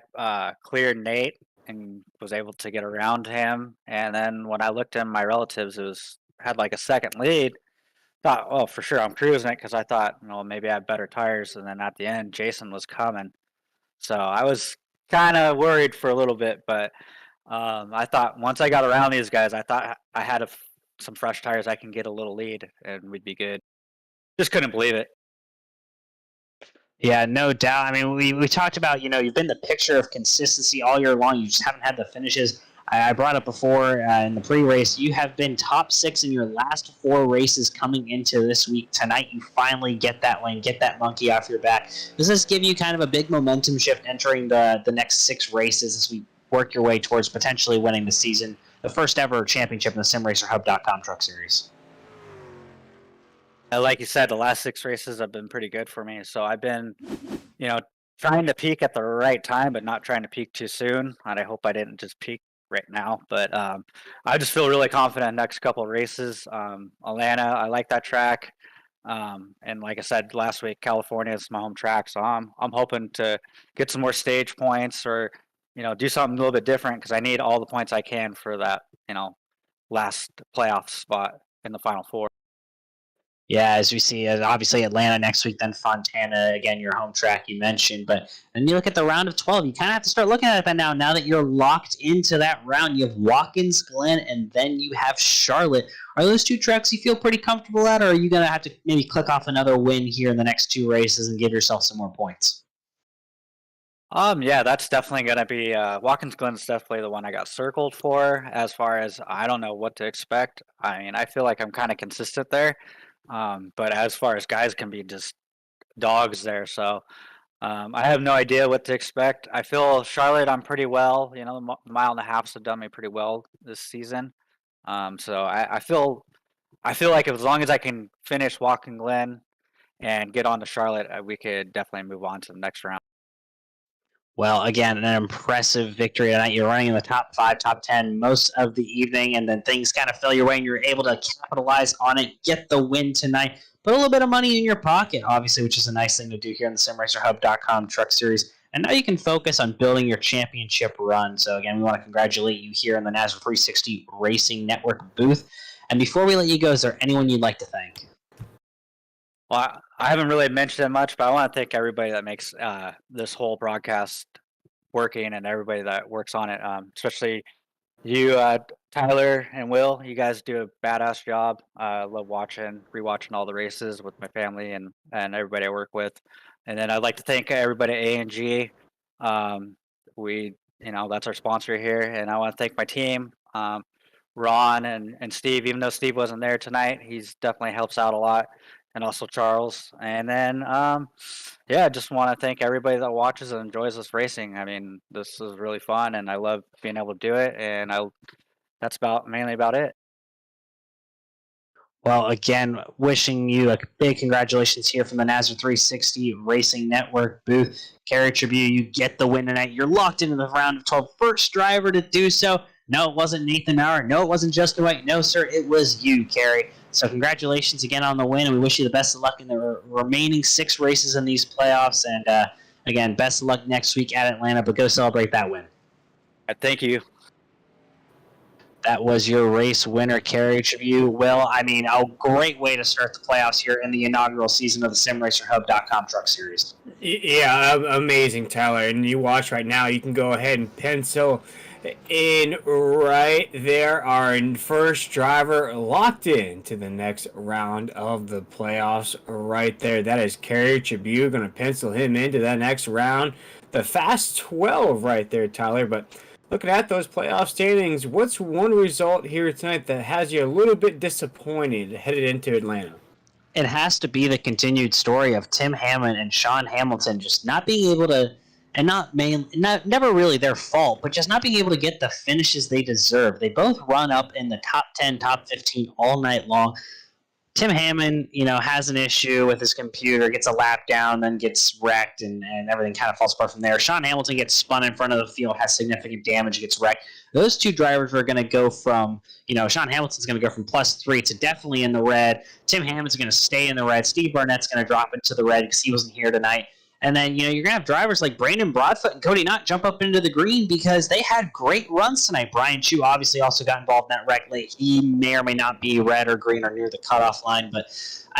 cleared Nate and was able to get around him. And then when I looked at my relatives, had like a second lead. Thought, oh, for sure, I'm cruising it because I thought, maybe I had better tires. And then at the end, Jason was coming, so I was kind of worried for a little bit. But I thought once I got around these guys, I thought I had some fresh tires. I can get a little lead and we'd be good. Just couldn't believe it. Yeah, no doubt. I mean, we talked about, you've been the picture of consistency all year long. You just haven't had the finishes. I brought up before in the pre-race, you have been top 6 in your last 4 races coming into this week. Tonight, you finally get that win, get that monkey off your back. Does this give you kind of a big momentum shift entering the next 6 races as we work your way towards potentially winning the season, the first ever championship in the SimRacerHub.com Truck Series? Like you said, the last 6 races have been pretty good for me. So I've been, trying to peak at the right time, but not trying to peak too soon. And I hope I didn't just peak right now. But I just feel really confident next couple of races. Atlanta, I like that track. And like I said last week, California is my home track. So I'm hoping to get some more stage points or, do something a little bit different because I need all the points I can for that, last playoff spot in the Final 4. Yeah, as we see, obviously Atlanta next week, then Fontana, again, your home track you mentioned. But then you look at the round of 12, you kind of have to start looking at it now that you're locked into that round. You have Watkins Glen, and then you have Charlotte. Are those 2 tracks you feel pretty comfortable at, or are you going to have to maybe click off another win here in the next 2 races and give yourself some more points? Yeah, that's definitely going to be, Watkins Glen's definitely the one I got circled for as far as I don't know what to expect. I mean, I feel like I'm kind of consistent there. But as far as guys can be just dogs there, so I have no idea what to expect. I feel Charlotte, I'm pretty well. The mile and a halfs have done me pretty well this season. So I feel like as long as I can finish Watkins Glen and get on to Charlotte, we could definitely move on to the next round. Well, again, an impressive victory tonight. You're running in the top 5, top 10 most of the evening, and then things kind of fell your way, and you're able to capitalize on it, get the win tonight. Put a little bit of money in your pocket, obviously, which is a nice thing to do here in the SimRacerHub.com Truck Series. And now you can focus on building your championship run. So, again, we want to congratulate you here in the NASCAR 360 Racing Network booth. And before we let you go, is there anyone you'd like to thank? Well, I haven't really mentioned it much, but I want to thank everybody that makes this whole broadcast working and everybody that works on it, especially you, Tyler and Will. You guys do a badass job. I love rewatching all the races with my family and everybody I work with. And then I'd like to thank everybody at A&G. That's our sponsor here. And I want to thank my team, Ron and Steve, even though Steve wasn't there tonight, he's definitely helps out a lot. And also Charles. And then, just want to thank everybody that watches and enjoys this racing. I mean, this is really fun, and I love being able to do it. And that's mainly about it. Well, again, wishing you a big congratulations here from the NASCAR 360 Racing Network booth. Kerry Tribune, you get the win tonight. You're locked into the round of 12. First driver to do so. No, it wasn't Nathan Maurer. No, it wasn't Justin White. No, sir, it was you, Kerry. So congratulations again on the win, and we wish you the best of luck in the remaining 6 races in these playoffs. And, again, best of luck next week at Atlanta, but go celebrate that win. Thank you. That was your race winner, Kerry Tribune. Well, I mean, a great way to start the playoffs here in the inaugural season of the SimRacerHub.com Truck Series. Yeah, amazing, Tyler. And you watch right now, you can go ahead and pencil in right there. Our first driver locked into the next round of the playoffs right there. That is Kerry Tribune. Going to pencil him into that next round. The Fast 12 right there, Tyler. But looking at those playoff standings, what's one result here tonight that has you a little bit disappointed headed into Atlanta? It has to be the continued story of Tim Hamlin and Sean Hamilton just not being able to, and never really their fault, but just not being able to get the finishes they deserve. They both run up in the top 10, top 15 all night long. Tim Hammond, has an issue with his computer, gets a lap down, then gets wrecked, and everything kind of falls apart from there. Sean Hamilton gets spun in front of the field, has significant damage, gets wrecked. Those two drivers are going to go from, Sean Hamilton's going to go from +3 to definitely in the red. Tim Hammond's going to stay in the red. Steve Barnett's going to drop into the red because he wasn't here tonight. And then, you're going to have drivers like Brandon Broadfoot and Cody Knott jump up into the green because they had great runs tonight. Brian Chu obviously also got involved in that wreck late. He may or may not be red or green or near the cutoff line. But,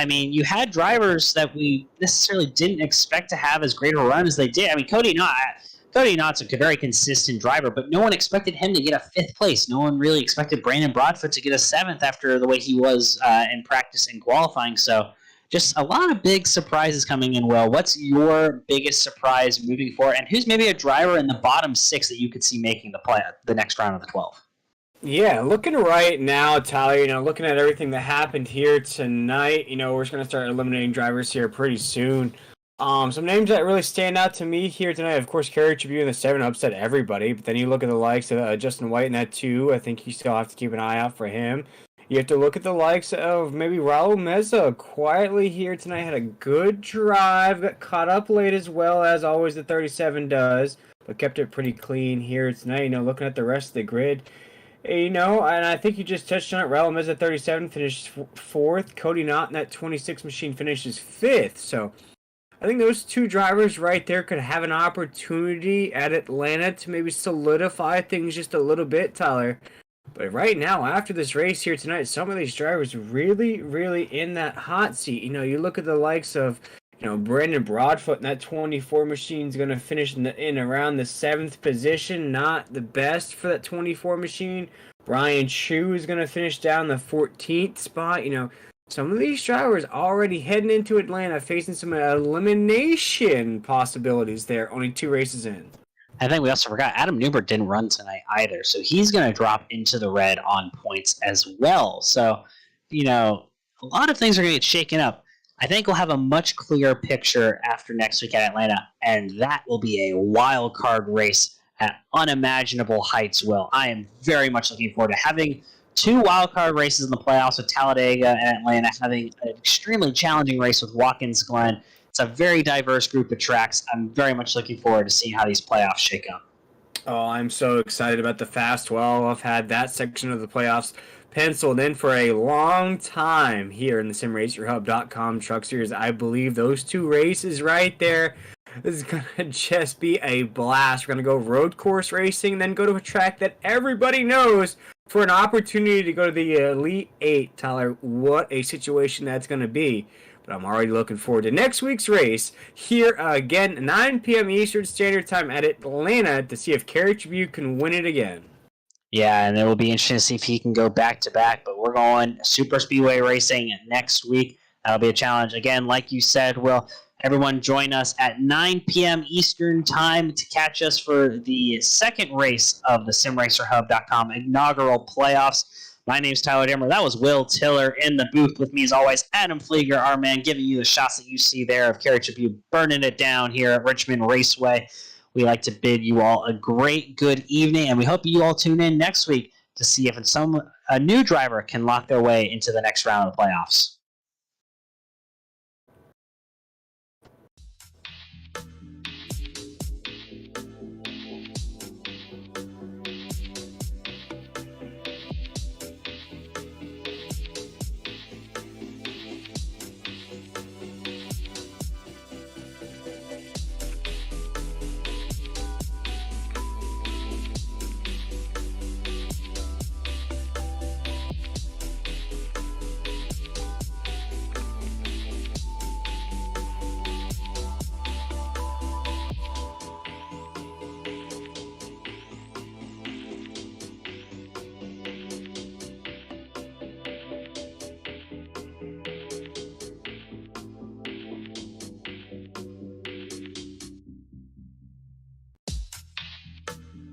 you had drivers that we necessarily didn't expect to have as great a run as they did. Cody Knott's a very consistent driver, but no one expected him to get a 5th place. No one really expected Brandon Broadfoot to get a 7th after the way he was in practice and qualifying. So, just a lot of big surprises coming in, Will. What's your biggest surprise moving forward? And who's maybe a driver in the bottom 6 that you could see making the next round of the 12? Yeah, looking right now, Tyler, looking at everything that happened here tonight, we're just going to start eliminating drivers here pretty soon. Some names that really stand out to me here tonight, of course, Kerry Tribune in the 7 upset everybody, but then you look at the likes of Justin White in that 2. I think you still have to keep an eye out for him. You have to look at the likes of maybe Raul Meza quietly here tonight. Had a good drive, got caught up late as well, as always the 37 does, but kept it pretty clean here tonight. Looking at the rest of the grid, and I think you just touched on it. Raul Meza 37 finished 4th. Cody Knott in that 26 machine finishes 5th. So I think those 2 drivers right there could have an opportunity at Atlanta to maybe solidify things just a little bit, Tyler. But right now, after this race here tonight, some of these drivers really, really in that hot seat. You look at the likes of, Brandon Broadfoot in that 24 machine is going to finish in around the 7th position. Not the best for that 24 machine. Brian Chu is going to finish down the 14th spot. Some of these drivers already heading into Atlanta facing some elimination possibilities there. Only 2 races in. I think we also forgot Adam Newbert didn't run tonight either, so he's going to drop into the red on points as well. So, a lot of things are going to get shaken up. I think we'll have a much clearer picture after next week at Atlanta, and that will be a wild card race at unimaginable heights, Will. I am very much looking forward to having 2 wild card races in the playoffs with Talladega and Atlanta, having an extremely challenging race with Watkins Glen. It's a very diverse group of tracks. I'm very much looking forward to seeing how these playoffs shake up. Oh, I'm so excited about the Fast 12. I've had that section of the playoffs penciled in for a long time here in the SimRacerHub.com Truck Series. I believe those 2 races right there is going to just be a blast. We're going to go road course racing, then go to a track that everybody knows for an opportunity to go to the Elite 8. Tyler, what a situation that's going to be. But I'm already looking forward to next week's race here again, 9 p.m. Eastern Standard Time at Atlanta to see if Kerry Tribune can win it again. Yeah, and it will be interesting to see if he can go back-to-back. But we're going Super Speedway racing next week. That'll be a challenge. Again, like you said, Will, everyone join us at 9 p.m. Eastern Time to catch us for the second race of the SimRacerHub.com inaugural playoffs. My name's Tyler Dimmer. That was Will Tiller in the booth with me as always. Adam Flieger, our man, giving you the shots that you see there of Kerry Tribune burning it down here at Richmond Raceway. We like to bid you all a great good evening, and we hope you all tune in next week to see if a new driver can lock their way into the next round of the playoffs.